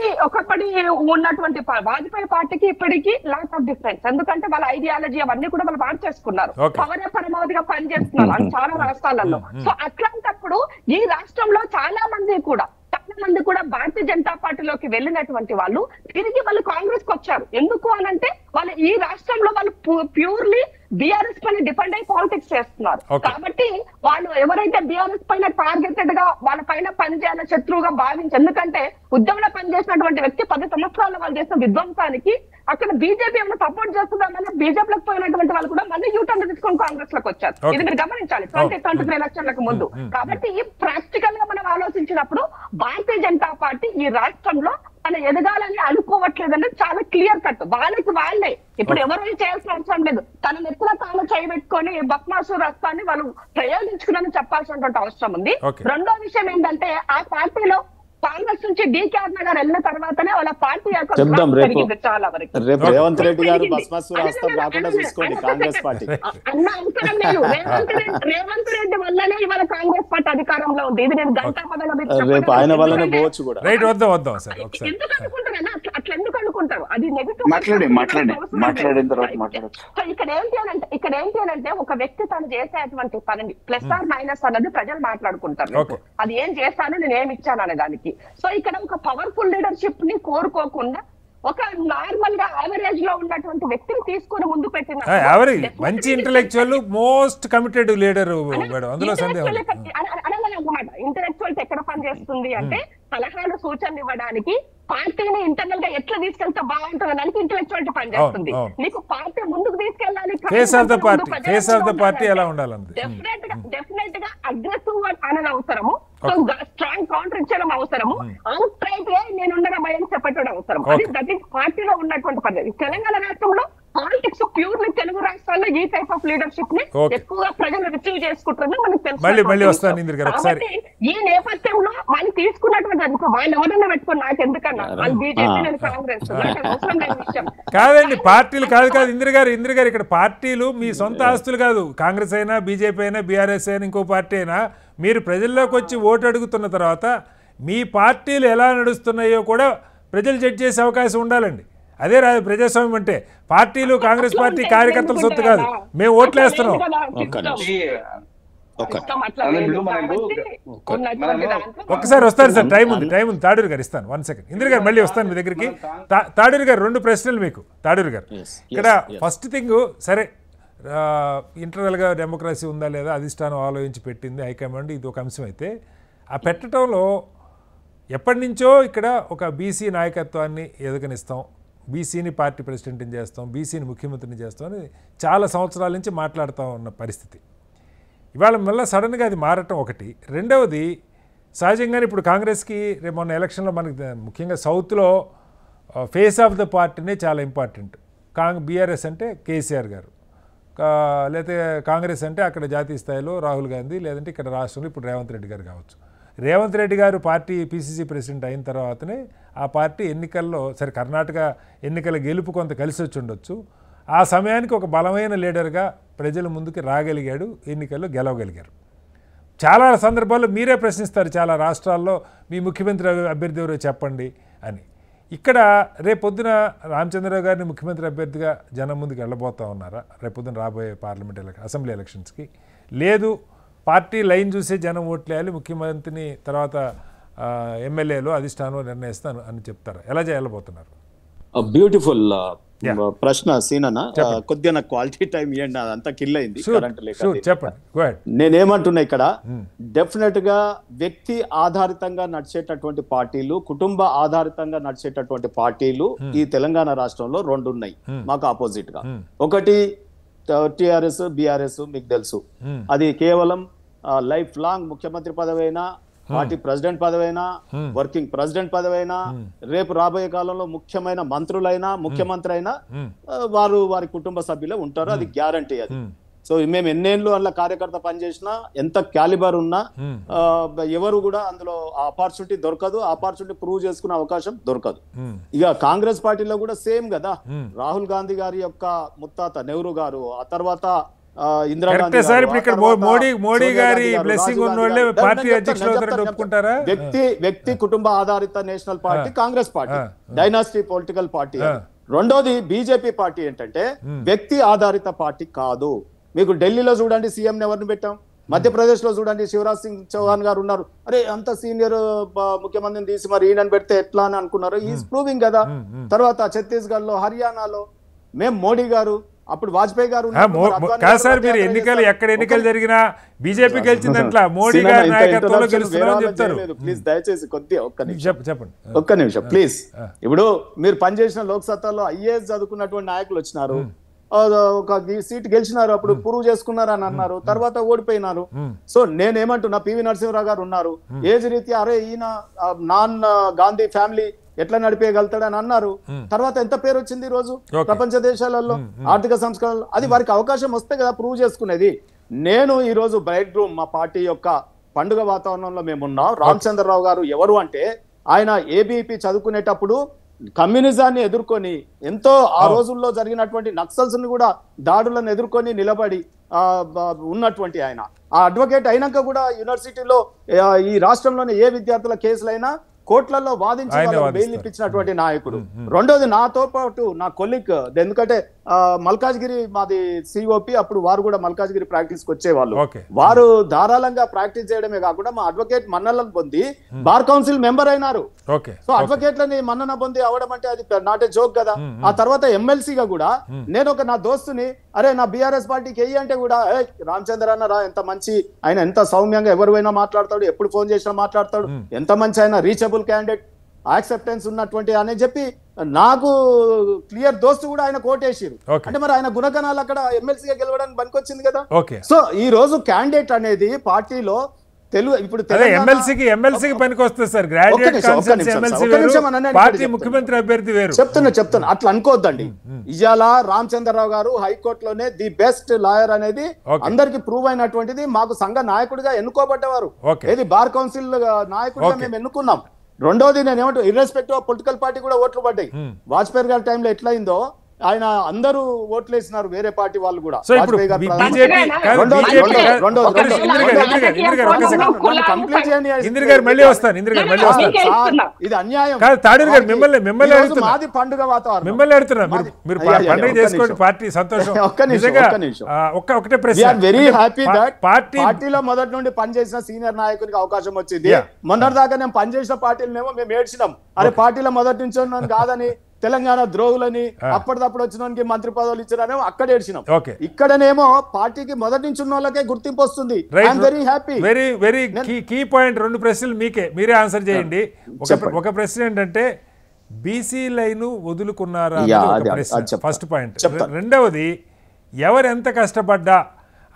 ఉన్నటువంటి వాజ్పేయి పార్టీకి ఇప్పటికీ లాట్ ఆఫ్ డిఫరెన్స్. ఎందుకంటే వాళ్ళ ఐడియాలజీ అవన్నీ కూడా వాళ్ళు మార్చేసుకున్నారు, పవర్ పరమావధిగా పనిచేస్తున్నారు అని చాలా రాష్ట్రాలలో. సో అట్లాంటప్పుడు ఈ రాష్ట్రంలో చాలా మంది కూడా భారతీయ జనతా పార్టీలోకి వెళ్ళినటువంటి వాళ్ళు తిరిగి వాళ్ళు కాంగ్రెస్ కి వచ్చారు. ఎందుకు అనంటే వాళ్ళు ఈ రాష్ట్రంలో వాళ్ళు ప్యూర్లీ బీఆర్ఎస్ పైన డిపెండ్ అయి పాలిటిక్స్ చేస్తున్నారు. కాబట్టి వాళ్ళు ఎవరైతే బీఆర్ఎస్ పైన టార్గెటెడ్ గా వాళ్ళ పైన పనిచేయాలని శత్రువుగా భావించి, ఎందుకంటే ఉద్యమంలో పనిచేసినటువంటి వ్యక్తి 10 సంవత్సరాలు వాళ్ళు చేసిన విధ్వంసానికి అక్కడ బీజేపీ ఏమైనా సపోర్ట్ చేస్తుందని బీజేపీలోకి పోయినటువంటి వాళ్ళు కూడా మళ్ళీ యూటర్న్ తీసుకొని కాంగ్రెస్ లోకి వచ్చారు. ఇది మీరు గమనించాలి 2023 ఎలక్షన్లకు ముందు. కాబట్టి ప్రాక్టికల్ గా మనం ఆలోచించినప్పుడు భారతీయ జనతా పార్టీ ఈ రాష్ట్రంలో తన ఎదగాలని అనుకోవట్లేదని చాలా క్లియర్ కట్. వాళ్ళే ఇప్పుడు ఎవరు చేయాల్సిన అవసరం లేదు, తన నెత్తిన తాను చేయబెట్టుకొని బక్మాసూర్ రస్తాన్ని వాళ్ళు ప్రయోగించుకుని చెప్పాల్సినటువంటి అవసరం ఉంది. రెండో విషయం ఏంటంటే ఆ పార్టీలో కాంగ్రెస్ నుంచి DK నగర్ వెళ్ళిన తర్వాతనే వాళ్ళ పార్టీ పెరిగింది చాలా వరకు. రేవంత్ రెడ్డి గారు భస్మాసుర హస్తం రాకుండా చూసుకోండి కాంగ్రెస్ పార్టీ అన్న అవసరం లేదు. రేవంత్ రెడ్డి వల్లనే ఇవాళ కాంగ్రెస్ పార్టీ అధికారంలో ఉంది. ఇది నేను గంటా రేపు ఆయన వల్లనే పోవచ్చు కూడా. ఎందుకు అనుకుంటారు అట్లా ఎందుకు అనుకుంటారు? అది నెగిటివ్. సో ఇక్కడ ఏంటి అనంటే ఒక వ్యక్తి తను చేసేటువంటి పని ప్లస్ ఆర్ మైనస్ అన్నది ప్రజలు మాట్లాడుకుంటారు. అది ఏం చేస్తాను, నేను ఏమి ఇచ్చాను అనే దానికి. సో ఇక్కడ ఒక పవర్ఫుల్ లీడర్షిప్ ని కోరుకోకుండా ఒక నార్మల్ గా యావరేజ్ లో ఉన్నటువంటి వ్యక్తిని తీసుకొని ముందు పెట్టిన మంచి ఇంటెలెక్చువల్ మోస్ట్ కమిటెడ్ లీడర్ అందులో సందేహం. ఇంటెలెక్చువల్స్ ఎక్కడ పనిచేస్తుంది అంటే సలహాలు, సూచనలు ఇవ్వడానికి, పార్టీని ఇంటర్నల్ గా ఎట్లా తీసుకెళ్తే బాగుంటుంది దానికి ఇంటెలెక్చువాలిటీ పనిచేస్తుంది. నీకు పార్టీ ముందుకు తీసుకెళ్ళాలి, డెఫినెట్ గా అగ్రెసివ్ అనేది అవసరము, స్ట్రాంగ్ కౌంటర్ ఇచ్చడం అవసరము, అవుట్ రైట్ గా నేను ఉండడం అని చెప్పడం అవసరం. అది పార్టీలో ఉన్నటువంటి పద్ధతి. తెలంగాణ రాష్ట్రంలో పాలిటిక్స్ ప్యూర్లీ తెలుగు రాష్ట్రాల్లో ఈ టైప్ ఆఫ్ లీడర్షిప్ ని ఎక్కువగా ప్రజలు రిసీవ్ చేసుకుంటున్నా మనకు మళ్ళీ వస్తాను ఇంద్ర గారు ఒకసారి. ఈ నేపథ్యంలో వాళ్ళు తీసుకున్నటువంటి అనుకో వాళ్ళు ఎవరైనా పెట్టుకుని నాకు ఎందుకన్నా వాళ్ళు బీజేపీ నేను కాంగ్రెస్ అవసరం లేని విషయం కాదండి. పార్టీలు కాదు ఇంద్ర గారు ఇక్కడ పార్టీలు మీ సొంత ఆస్తులు కాదు. కాంగ్రెస్ అయినా బీజేపీ అయినా బీఆర్ఎస్ అయినా ఇంకో పార్టీ అయినా మీరు ప్రజల్లోకి వచ్చి ఓటు అడుగుతున్న తర్వాత మీ పార్టీలు ఎలా నడుస్తున్నాయో కూడా ప్రజలు జడ్జ్ చేసే అవకాశం ఉండాలండి. అదే ప్రజాస్వామ్యం అంటే. పార్టీలు కాంగ్రెస్ పార్టీ కార్యకర్తల సొత్తు కాదు. మేము ఓట్లు వేస్తున్నాం. ఒక్కసారి వస్తారు సార్, టైం ఉంది. తాడూరు గారు ఇస్తాను 1 సెకండ్. ఇంద్ర గారు మళ్ళీ వస్తాను మీ దగ్గరికి. తాడూరు గారు 2 ప్రశ్నలు మీకు. తాడూరు గారు ఇక్కడ ఫస్ట్ థింగ్, సరే ఇంటర్నల్గా డెమోక్రసీ ఉందా లేదా అధిష్టానం ఆలోచించి పెట్టింది హైకమాండ్, ఇది ఒక అంశం అయితే ఆ పెట్టడంలో ఎప్పటి నుంచో ఇక్కడ ఒక బీసీ నాయకత్వాన్ని ఎదగనిస్తాం, బీసీని పార్టీ ప్రెసిడెంట్ని చేస్తాం, బీసీని ముఖ్యమంత్రిని చేస్తాం అని చాలా సంవత్సరాల నుంచి మాట్లాడుతూ ఉన్న పరిస్థితి. ఇవాళ మళ్ళీ సడన్గా అది మారటం ఒకటి. రెండవది సహజంగానే ఇప్పుడు కాంగ్రెస్కి రేపు మొన్న ఎలక్షన్లో మనకి ముఖ్యంగా సౌత్లో ఫేస్ ఆఫ్ ద పార్టీనే చాలా ఇంపార్టెంట్. బీఆర్ఎస్ అంటే కేసీఆర్ గారు, లేకపోతే కాంగ్రెస్ అంటే అక్కడ జాతీయ స్థాయిలో రాహుల్ గాంధీ, లేదంటే ఇక్కడ రాష్ట్రంలో ఇప్పుడు రేవంత్ రెడ్డి గారు కావచ్చు. రేవంత్ రెడ్డి గారు పార్టీ పీసీసీ ప్రెసిడెంట్ అయిన తర్వాతనే ఆ పార్టీ ఎన్నికల్లో, సరే కర్ణాటక ఎన్నికల గెలుపు కొంత కలిసి వచ్చి ఉండొచ్చు, ఆ సమయానికి ఒక బలమైన లీడర్గా ప్రజల ముందుకు రాగలిగాడు, ఎన్నికల్లో గెలవగలిగారు. చాలా సందర్భాల్లో మీరే ప్రశ్నిస్తారు చాలా రాష్ట్రాల్లో మీ ముఖ్యమంత్రి అభ్యర్థి ఎవరో చెప్పండి అని. ఇక్కడ రేపొద్దున రామచంద్రరావు గారిని ముఖ్యమంత్రి అభ్యర్థిగా జనం ముందుకు వెళ్ళబోతా ఉన్నారా రేపొద్దున రాబోయే పార్లమెంట్ అసెంబ్లీ ఎలక్షన్స్కి? లేదు పార్టీ లైన్ చూసే జనం ఓట్లేయాలి, ముఖ్యమంత్రిని తర్వాత ఎమ్మెల్యేలు అధిష్టానం నిర్ణయిస్తాను అని చెప్తారా? ఎలా చేయబోతున్నారు? బ్యూటిఫుల్ ప్రశ్న సీనన్న. కొద్దిగా నాకు క్వాలిటీ టైం ఇవ్వండి, అదంతా కిల్ అయింది కరెంట్ లేక. నేనేమంటున్నా ఇక్కడ డెఫినెట్ గా వ్యక్తి ఆధారితంగా నడిచేటటువంటి పార్టీలు, కుటుంబ ఆధారితంగా నడిచేటటువంటి పార్టీలు ఈ తెలంగాణ రాష్ట్రంలో 2 ఉన్నాయి మాకు ఆపోజిట్ గా. ఒకటి టిఆర్ఎస్, బిఆర్ఎస్ మీకు తెలుసు. అది కేవలం లైఫ్ లాంగ్ ముఖ్యమంత్రి పదవైనా, పార్టీ ప్రెసిడెంట్ పదవైనా, వర్కింగ్ ప్రెసిడెంట్ పదవైనా, రేపు రాబోయే కాలంలో ముఖ్యమైన మంత్రులైనా, ముఖ్యమంత్రి అయినా వారి కుటుంబ సభ్యులే ఉంటారు, అది గ్యారంటీ. అది సో మేము ఎన్నేళ్ళు అట్లా కార్యకర్త పనిచేసినా, ఎంత క్యాలిబర్ ఉన్నా ఎవరు కూడా అందులో ఆపర్చునిటీ దొరకదు, ఆపర్చునిటీ ప్రూవ్ చేసుకునే అవకాశం దొరకదు. ఇక కాంగ్రెస్ పార్టీలో కూడా సేమ్ కదా. రాహుల్ గాంధీ గారి యొక్క ముత్తాత నెహ్రూ గారు, ఆ తర్వాత వ్యక్తి కుటుంబ ఆధారిత national party Congress party, dynasty political party. రెండోది బీజేపీ పార్టీ ఏంటంటే వ్యక్తి ఆధారిత పార్టీ కాదు. మీకు ఢిల్లీలో చూడండి సీఎం ఎవరిని పెట్టాం, మధ్యప్రదేశ్ లో చూడండి శివరాజ్ సింగ్ చౌహాన్ గారు ఉన్నారు. అరే అంత సీనియర్ ముఖ్యమంత్రిని తీసి మరి ఈయనని పెడితే ఎట్లా అని అనుకున్నారు. ఈజ్ ప్రూవింగ్ కదా. తర్వాత ఛత్తీస్గఢ్ లో, హర్యానాలో మేము మోడీ గారు, అప్పుడు వాజ్పేయి గారు. ఎన్నికలు ఎక్కడ ఎన్నికలు జరిగినా బీజేపీ గెలిచిందంట్లా మోడీ గారి నాయకత్వంలో గెలుస్తున్నారని చెప్తారు. ప్లీజ్ దయచేసి కొద్దిగా ఒక్క నిమిషం ప్లీజ్. ఇప్పుడు మీరు పనిచేసిన లోక్సత్తాలో ఐఏఎస్ చదువుకున్నటువంటి నాయకులు వచ్చినారు, ఒక సీట్ గెలిచినారు, అప్పుడు ప్రూవ్ చేసుకున్నారు అని అన్నారు, తర్వాత ఓడిపోయినారు. సో నేనేమంటున్నా, పివి నరసింహరావు గారు ఉన్నారు, ఏజ్ రీత్యా అరే ఈయన నాన్ గాంధీ ఫ్యామిలీ ఎట్లా నడిపేయగలుగుతాడని అన్నారు. తర్వాత ఎంత పేరు వచ్చింది ఈ రోజు ప్రపంచ దేశాలలో ఆర్థిక సంస్కరణలు. అది వారికి అవకాశం వస్తే కదా ప్రూవ్ చేసుకునేది. నేను ఈ రోజు బ్రైట్ రూమ్ మా పార్టీ యొక్క పండుగ వాతావరణంలో మేమున్నాం. రామచంద్రరావు గారు ఎవరు అంటే, ఆయన ఏబీపీ చదువుకునేటప్పుడు కమ్యూనిజాన్ని ఎదుర్కొని, ఎంతో ఆ రోజుల్లో జరిగినటువంటి నక్సల్స్ ని కూడా దాడులను ఎదుర్కొని నిలబడి ఉన్నటువంటి ఆయన. ఆ అడ్వకేట్ అయినాక కూడా యూనివర్సిటీలో ఈ రాష్ట్రంలోని ఏ విద్యార్థుల కేసులైనా కోర్టులలో వాదించి బెయిల్ ఇప్పించినటువంటి నాయకుడు. రెండోది నాతో పాటు నా కొలీగ్, ఎందుకంటే మల్కాజ్గిరి మాది సిఓపి, అప్పుడు వారు కూడా మల్కాజ్గిరి ప్రాక్టీస్ కి వచ్చేవాళ్ళు. వారు ధారాళంగా ప్రాక్టీస్ చేయడమే కాకుండా మా అడ్వకేట్ మన్నలను పొంది బార్ కౌన్సిల్ మెంబర్ అయినారు. సో అడ్వకేట్లని మన్నన పొంది అవడం అంటే అది నాట్ ఏ జోక్ కదా. ఆ తర్వాత ఎమ్మెల్సీగా కూడా నేను నా దోస్తుని, అరే నా బీఆర్ఎస్ పార్టీకి వెయ్యి అంటే కూడా, రామచంద్ర అన్న రా, ఎంత మంచి ఆయన, ఎంత సౌమ్యంగా ఎవరైనా మాట్లాడతాడు, ఎప్పుడు ఫోన్ చేసినా మాట్లాడతాడు, ఎంత మంచి ఆయన, రీచబుల్ క్యాండిడేట్, యాక్సెప్టెన్స్ ఉన్నటువంటి అని చెప్పి నాకు క్లియర్ దోస్తు కూడా ఆయన కోటేసిరు. అంటే మరి ఆయన గుణగణాలు అక్కడ ఎమ్మెల్సీగా గెలవడానికి పనికొచ్చింది కదా. సో ఈ రోజు క్యాండిడేట్ అనేది పార్టీలో తెలుగు ఇప్పుడు ఎమ్మెల్సీకి పనికి వస్తుంది సార్. గ్రాడ్యుయేట్ కాన్స్టిట్యూన్సీ ఎమ్మెల్సీ వేరు, పార్టీ ముఖ్యమంత్రి అభ్యర్థి వేరు. చెప్తున్నా అట్లా అనుకోవద్దండి. ఇవాళ రామచంద్రరావు గారు హైకోర్టులోనే ది బెస్ట్ లాయర్ అనేది అందరికి ప్రూవ్ అయినటువంటిది. మాకు సంఘ నాయకుడిగా ఎన్నుకోబడ్డవారు, ఏది బార్ కౌన్సిల్ నాయకుడిగా మేము ఎన్నుకున్నాం. రెండోది నేను ఏమంటూ ఇర్రెస్పెక్టివ్ ఆఫ్ పొలిటికల్ పార్టీ కూడా ఓట్లు పడ్డాయి. వాజ్పేయి గారి టైంలో ఎట్లయిందో ఆయన అందరూ ఓట్లు వేసినారు, వేరే పార్టీ వాళ్ళు కూడా. ఇది అన్యాయం. మాది పండుగ వాతావరణం. మిమ్మల్ని అడుగుతున్నా, మీరు పండుగ చేసుకోండి, పార్టీ సంతోషం. ఒకటే ప్రశ్న, వెరీ హ్యాపీ దట్ పార్టీలో మొదటి నుండి పనిచేసిన సీనియర్ నాయకునికి అవకాశం వచ్చింది. మొన్నటిదాకా నేను పనిచేసిన పార్టీలనేమో మేము ఏడ్చినాం, అరే పార్టీలో మొదటి నుంచి ఉన్నాను కాదని, తెలంగాణ ద్రోహులని అప్పటిదప్పుడు వచ్చిన మంత్రి పదవులు ఇచ్చారనేమో అక్కడ ఏడ్చినాం. ఇక్కడనేమో పార్టీకి మొదటి నుంచి ఉన్న వాళ్ళకే గుర్తింపు వస్తుంది. Very happy. Very key point. 2 ప్రశ్నలు మీరే ఆన్సర్ చేయండి. ఒక ప్రశ్న ఏంటంటే బీసీ లైన్ వదులుకున్నారా, ఫస్ట్ పాయింట్. రెండవది, ఎవరెంత కష్టపడ్డా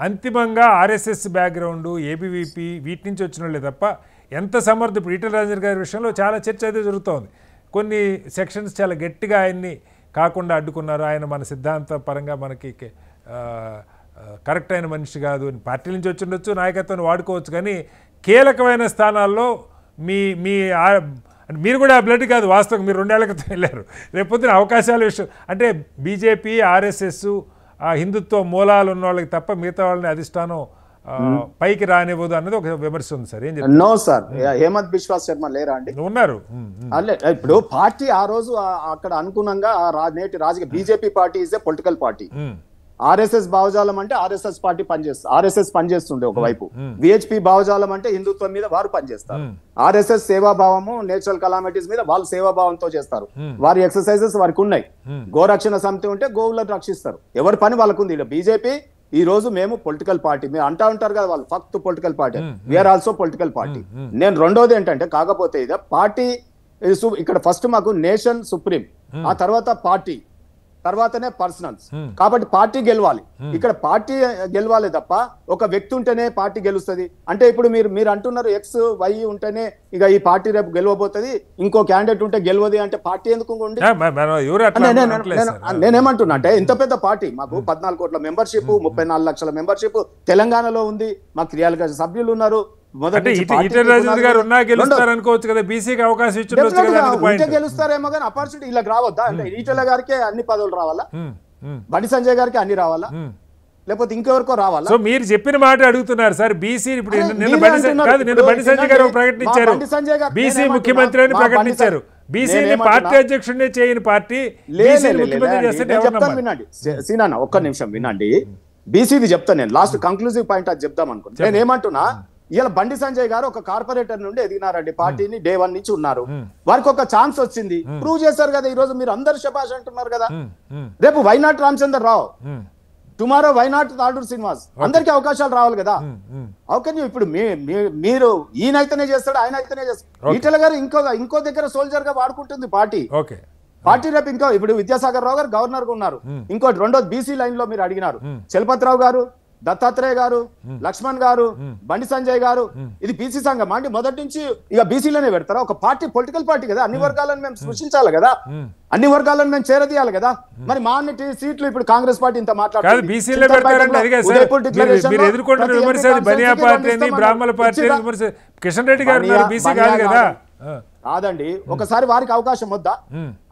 అంతిమంగా ఆర్ఎస్ఎస్ బ్యాక్గ్రౌండ్, ఏబీవీపీ వీటి నుంచి వచ్చిన వాళ్ళే తప్ప ఎంత సమర్థ. ఇప్పుడు ఈటెల రాజేందర్ గారి విషయంలో చాలా చర్చ అయితే జరుగుతోంది. కొన్ని సెక్షన్స్ చాలా గట్టిగా ఆయన్ని కాకుండా అడ్డుకున్నారు. ఆయన మన సిద్ధాంత పరంగా మనకి కరెక్ట్ అయిన మనిషి కాదు అని పార్టీ నుంచి వచ్చిండొచ్చు, నాయకత్వాన్ని వాడుకోవచ్చు, కానీ కీలకమైన స్థానాల్లో మీరు కూడా బ్లడ్ కాదు వాస్తవం, మీరు 2 ఏళ్ల క్రితం వెళ్ళారు. రేపొద్దున అవకాశాల విషయం అంటే బీజేపీ, ఆర్ఎస్ఎస్, హిందుత్వ మూలాలు ఉన్న వాళ్ళకి తప్ప మిగతా వాళ్ళని అధిష్టానం పైకి రానివ్వదు అన్నది ఒక విమర్శ ఉంది సార్. ఏం చెప్తారు? నో సార్, హేమంత్ బిశ్వాస్ శర్మ లేరా అండి? ఉన్నారు. ఇప్పుడు పార్టీ ఆ రోజు అక్కడ అనుగుణంగా నేటి రాజకీయ BJP party is a political party. RSS భావజాలం అంటే ఆర్ఎస్ఎస్ పార్టీ ఆర్ఎస్ఎస్ పనిచేస్తుండే ఒకవైపు, విహెచ్పి భావజాలం అంటే హిందుత్వం మీద వారు పనిచేస్తారు, ఆర్ఎస్ఎస్ సేవాభావము నేచురల్ కలామిటీస్ మీద వాళ్ళు సేవాభావంతో చేస్తారు. వారి ఎక్సర్సైజెస్ వారికి ఉన్నాయి. గోరక్షణ సమితి ఉంటే గోవులను రక్షిస్తారు, ఎవరి పని వాళ్ళకు ఉంది. బీజేపీ ఈ రోజు మేము పొలిటికల్ పార్టీ, మీరు అంటా ఉంటారు కదా వాళ్ళు ఫక్త్ political party, we are also political party. నేను రెండోది ఏంటంటే, కాకపోతే ఇదే పార్టీ ఇక్కడ ఫస్ట్ మాకు నేషన్ సుప్రీం, ఆ తర్వాత పార్టీ, తర్వాతనే పర్సనల్స్. కాబట్టి పార్టీ గెలవాలి. ఇక్కడ పార్టీ గెలవాలి తప్ప ఒక వ్యక్తి ఉంటేనే పార్టీ గెలుస్తుంది అంటే, ఇప్పుడు మీరు అంటున్నారు ఎక్స్ వై ఉంటేనే ఇక ఈ పార్టీ రేపు గెలవబోతుంది, ఇంకో క్యాండిడేట్ ఉంటే గెలవది అంటే పార్టీ ఎందుకు ఉండి? నేనేమంటున్నా అంటే, ఇంత పెద్ద పార్టీ మాకు 14 కోట్ల మెంబర్షిప్, 34 లక్షల మెంబర్షిప్ తెలంగాణలో ఉంది, మాకు 3 సభ్యులు ఉన్నారు. గెలుస్తారేమో కానీ ఆపర్చునిటీ ఇలా రావద్దా? అంటే ఈటెల గారికి అన్ని పదవులు రావాలా, బండి సంజయ్ గారికి అన్ని రావాలా, లేకపోతే ఇంకెవరికో రావాలా? సో మీరు చెప్పిన మాట అడుగుతున్నారు సార్. బీసీ ఇప్పుడు బండి సంజయ్ గారు ప్రకటించారు, బీసీ ముఖ్యమంత్రి అని ప్రకటించారు. బీసీని పార్టీ అధ్యక్షుడినే చేయని పార్టీ వినండి సీనా, ఒక్క నిమిషం వినండి. బీసీది చెప్తాను నేను, లాస్ట్ కంక్లూజివ్ పాయింట్ అది చెప్దాం అనుకుంటా. నేను ఏమంటున్నా, ఇలా బండి సంజయ్ గారు ఒక కార్పొరేటర్ నుండి ఎదిగినారండి, పార్టీని డే 1 నుంచి ఉన్నారు, వారికి ఒక ఛాన్స్ వచ్చింది, ప్రూవ్ చేశారు కదా. ఈ రోజు మీరు అందరు శభాష్ అంటున్నారు కదా, రేపు why not Ramachandar Rao, tomorrow why not Tadur Srinivas, అందరికి అవకాశాలు రావాలి కదా. ఓకే, ఇప్పుడు మీరు ఈయనైతేనే చేస్తాడు, ఆయన అయితేనే చేస్తాడు. ఈటెల గారు ఇంకో దగ్గర సోల్జర్ గా వాడుకుంటుంది పార్టీ. రేపు ఇంకా ఇప్పుడు విద్యాసాగర్ రావు గారు గవర్నర్ గా ఉన్నారు. ఇంకోటి రెండోది బీసీ లైన్ లో మీరు అడిగినారు, చలపతిరావు గారు, దత్తాత్రేయ గారు, లక్ష్మణ్ గారు, బండి సంజయ్ గారు, ఇది బీసీ సంఘం అంటే మొదటి నుంచి ఇక బీసీలోనే పెడతారా? ఒక పార్టీ పొలిటికల్ పార్టీ కదా, అన్ని వర్గాలను మేము సృష్టించాలి కదా, అన్ని వర్గాలను మేము చేరదీయాలి కదా. మరి మా అన్ని సీట్లు ఇప్పుడు కాంగ్రెస్ పార్టీ ఇంత మాట్లాడుతుంది, కిషన్ రెడ్డి గారు బీసీ కాదు కదా. కాదండి, ఒకసారి వారికి అవకాశం వద్దా?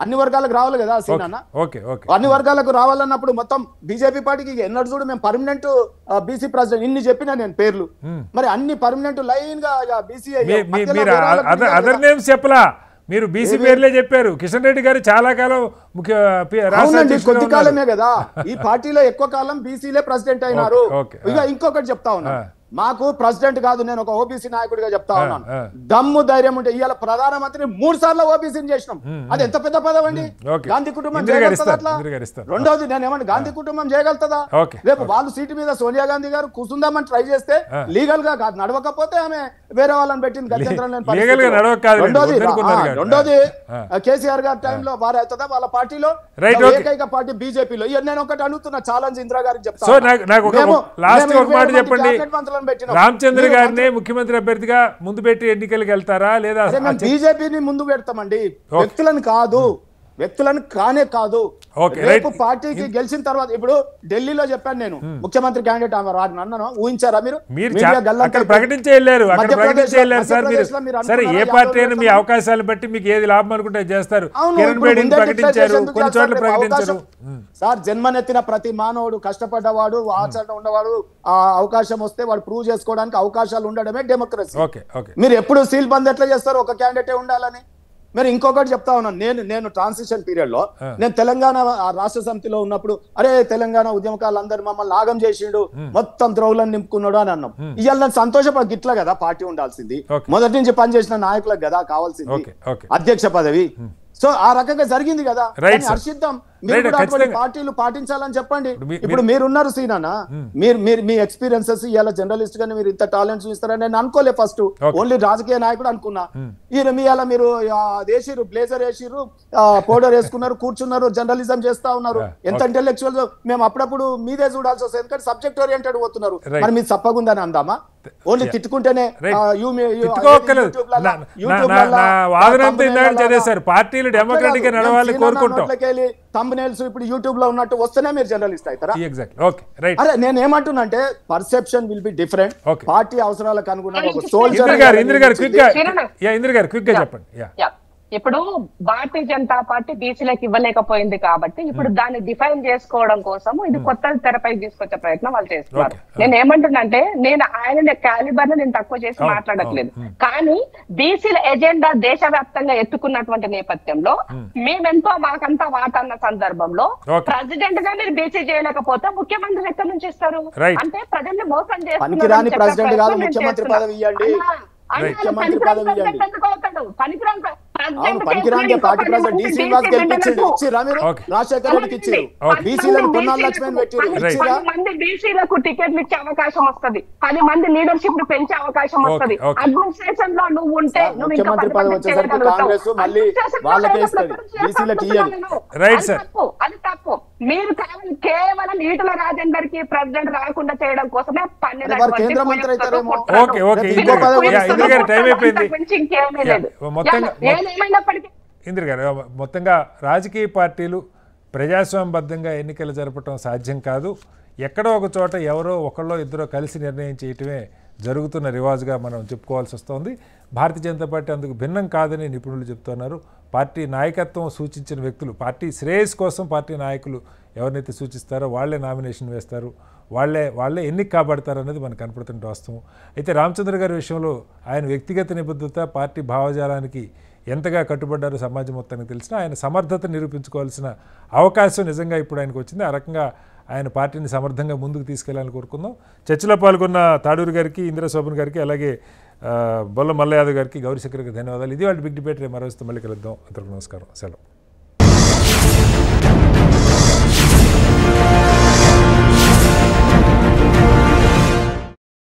అన్ని వర్గాలకు రావాలి కదా సీనన్న. అన్ని వర్గాలకు రావాలన్నప్పుడు మొత్తం బీజేపీ పార్టీకి ఎన్నడూ చూడు మేము పర్మనెంట్ బీసీ ప్రెసిడెంట్ ఇన్ని చెప్పినా నేను పేర్లు, మరి అన్ని పర్మనెంట్ లైన్ గా బీసీ అదర్ నేమ్స్ చెప్పలా, మీరు బీసీ పేర్లే చెప్పారు. కిషన్ రెడ్డి గారు చాలా కాలం కొద్ది కాలమే కదా ఈ పార్టీలో, ఎక్కువ కాలం బీసీలే ప్రెసిడెంట్ అయినారు. ఇక ఇంకొకటి చెప్తా ఉన్నా, మాకు ప్రెసిడెంట్ కాదు, నేను ఒక ఓబీసీ నాయకుడిగా చెప్తా ఉన్నాను, దమ్ము ధైర్యం ఉంటే ఇవాళ ప్రధానమంత్రి 3 సార్లు ఓబీసీని చేసినాం, అది ఎంత పెద్ద పదం అండి. గాంధీ కుటుంబం చేయగలుగుతుందా అట్లా? రెండోది నేను ఏమంటే, గాంధీ కుటుంబం చేయగలుగుతుందా? రేపు వాళ్ళు సీటు మీద సోనియా గాంధీ గారు కూర్చుందామని ట్రై చేస్తే లీగల్ గా కాదు, నడవకపోతే ఆమె వేరే వాళ్ళని పెట్టింది గత్యంతరం లేని. రెండోది కేసీఆర్ గారి టైంలో వారు అవుతుందా వాళ్ళ పార్టీలో, ఏకైక పార్టీ బీజేపీలో. నేను ఒకటి అడుగుతున్నా, ఛాలెంజ్ ఇందిరా గారికి చెప్తాను, ప్రోగ్రామ్ పెట్టినాం. రామచంద్ర గారిని ముఖ్యమంత్రి అభ్యర్థిగా ముందు పెట్టి ఎన్నికలకు వెళ్తారా లేదా? బీజేపీని ముందు పెడతామండి, వ్యక్తులను కాదు, వ్యక్తులను కానే కాదు. రేపు పార్టీకి గెలిచిన తర్వాత ఇప్పుడు ఢిల్లీలో చెప్పాను నేను ముఖ్యమంత్రి క్యాండిడేట్ అన్నాను, ఊహించారా మీరు? ప్రకటించి వెళ్ళారు, అక్కడ ప్రకటించి వెళ్ళారు సార్ మీరు. సరే ఏ పార్టీ అయినా మీ అవకాశాలను బట్టి మీకు ఏది లాభం అనుకుంటే చేస్తారు. కిరణ్ బేడీని ప్రకటించారు, కొన్ని చోట్ల ప్రకటించారు. సార్ జన్మనెత్తిన ప్రతి మానవుడు కష్టపడ్డవాడు, ఆచరణ ఉన్నవాడు, ఆ అవకాశం వస్తే వాడు ప్రూవ్ చేసుకోవడానికి అవకాశాలు ఉండడమే డెమోక్రసీ. మీరు ఎప్పుడు సీల్ బంద్ ఎట్లా చేస్తారు ఒక క్యాండిడేటే ఉండాలని? మరి ఇంకొకటి చెప్తా ఉన్నాను, నేను ట్రాన్సిషన్ పీరియడ్ లో నేను తెలంగాణ రాష్ట్ర సమితిలో ఉన్నప్పుడు అరే తెలంగాణ ఉద్యమకారులందరూ మమ్మల్ని నాగం చేసిండు, మొత్తం ద్రౌలను నింపుకున్నాడు అని అన్నాం. ఇవాళ నేను సంతోషపడ గిట్లా కదా పార్టీ ఉండాల్సింది, మొదటి నుంచి పనిచేసిన నాయకులకు కదా కావాల్సింది అధ్యక్ష పదవి. సో ఆ రకంగా జరిగింది కదా, హర్షిద్దాం. మీరు కూడా అటువంటి పార్టీలు పాటించాలని చెప్పండి. ఇప్పుడు మీరున్నారు సీనా, మీ ఎక్స్పీరియన్సెస్ ఇలా జర్నలిస్ట్ గానీ మీరు ఇంత టాలెంట్ చూపిస్తారని నేను అనుకోలే. ఫస్ట్ ఓన్లీ రాజకీయ నాయకుడు అనుకున్నా. ఇలా మీరు వేసిరు, బ్లేజర్ వేసిరు, పౌడర్ వేసుకున్నారు, కూర్చున్నారు, జర్నలిజం చేస్తా ఉన్నారు. ఎంత ఇంటెలెక్చువల్. మేము అప్పుడప్పుడు మీదే చూడాల్సి వస్తుంది, ఎందుకంటే సబ్జెక్ట్ ఓరియంటెడ్ పోతున్నారు. మరి మీరు చప్పగుందని అందామా? ఓన్లీ తిట్టుకుంటేనే పార్టీలు డెమోక్రాటిక్ గా నడవాలి కోరుకుంటాం. ఇప్పుడు యూట్యూబ్ లో ఉన్నట్టు వస్తేనే మీరు జర్నలిస్ట్ అవుతారా? అరే నేను ఏమంటున్నా అంటే perception will be different. Party అవసరాలకు అనుగుణంగా చెప్పండి. ఇప్పుడు భారతీయ జనతా పార్టీ బీసీలకు ఇవ్వలేకపోయింది కాబట్టి ఇప్పుడు దాన్ని డిఫైన్ చేసుకోవడం కోసం ఇది కొత్త తెరపై తీసుకొచ్చే ప్రయత్నం వాళ్ళు చేస్తున్నారు. నేను ఏమంటున్నంటే నేను ఆయన క్యాలిబర్ ని నేను తక్కువ చేసి మాట్లాడట్లేదు, కానీ బీసీల ఎజెండా దేశవ్యాప్తంగా ఎత్తుకున్నటువంటి నేపథ్యంలో మేమెంతో మాకంతా వాటన్న సందర్భంలో ప్రెసిడెంట్ గా మీరు బీసీ చేయలేకపోతే ముఖ్యమంత్రి ఎక్కడి నుంచి ఇస్తారు? అంటే ప్రజల్ని మోసం చేస్తున్నారు. బీసీలకు టికెట్లు ఇచ్చే అవకాశం వస్తుంది, 10 మంది లీడర్షిప్ ను పెంచే అవకాశం వస్తుంది. అడ్మినిస్ట్రేషన్ లో నువ్వు ఉంటే అది తప్పు. మీరు కేవలం ఈటల రాజేందర్ కి ప్రెసిడెంట్ రాకుండా చేయడం కోసమే ఇంద్ర గారు, మొత్తంగా రాజకీయ పార్టీలు ప్రజాస్వామ్యబద్ధంగా ఎన్నికలు జరపడం సాధ్యం కాదు. ఎక్కడో ఒక చోట ఎవరో ఒకళ్ళో ఇద్దరో కలిసి నిర్ణయం చేయటమే జరుగుతున్న రివాజుగా మనం చెప్పుకోవాల్సి వస్తుంది. భారతీయ జనతా పార్టీ అందుకు భిన్నం కాదని నిపుణులు చెప్తున్నారు. పార్టీ నాయకత్వం సూచించిన వ్యక్తులు, పార్టీ శ్రేయస్ కోసం పార్టీ నాయకులు ఎవరినైతే సూచిస్తారో వాళ్లే నామినేషన్ వేస్తారు, వాళ్ళే ఎన్నిక కాబడతారు అనేది మనకు కనపడుతున్న వాస్తవం. అయితే రామచంద్ర గారి విషయంలో ఆయన వ్యక్తిగత నిబద్ధత, పార్టీ భావజాలానికి ఎంతగా కట్టుబడ్డారో సమాజం మొత్తానికి తెలిసినా ఆయన సమర్థత నిరూపించుకోవాల్సిన అవకాశం నిజంగా ఇప్పుడు ఆయనకు వచ్చింది. ఆ రకంగా ఆయన పార్టీని సమర్థంగా ముందుకు తీసుకెళ్లాలని కోరుకుందాం. చర్చలో పాల్గొన్న తాడూరు గారికి, ఇందిరా శోభన్ గారికి, అలాగే బొల్ల మల్ల యాదవ్ గారికి, గౌరీశంకర్కి ధన్యవాదాలు. ఇది వాళ్ళ బిగ్ డిబేట్. మరోస్తూ మళ్ళీ కలుద్దాం. అందరికీ నమస్కారం, సెలవు.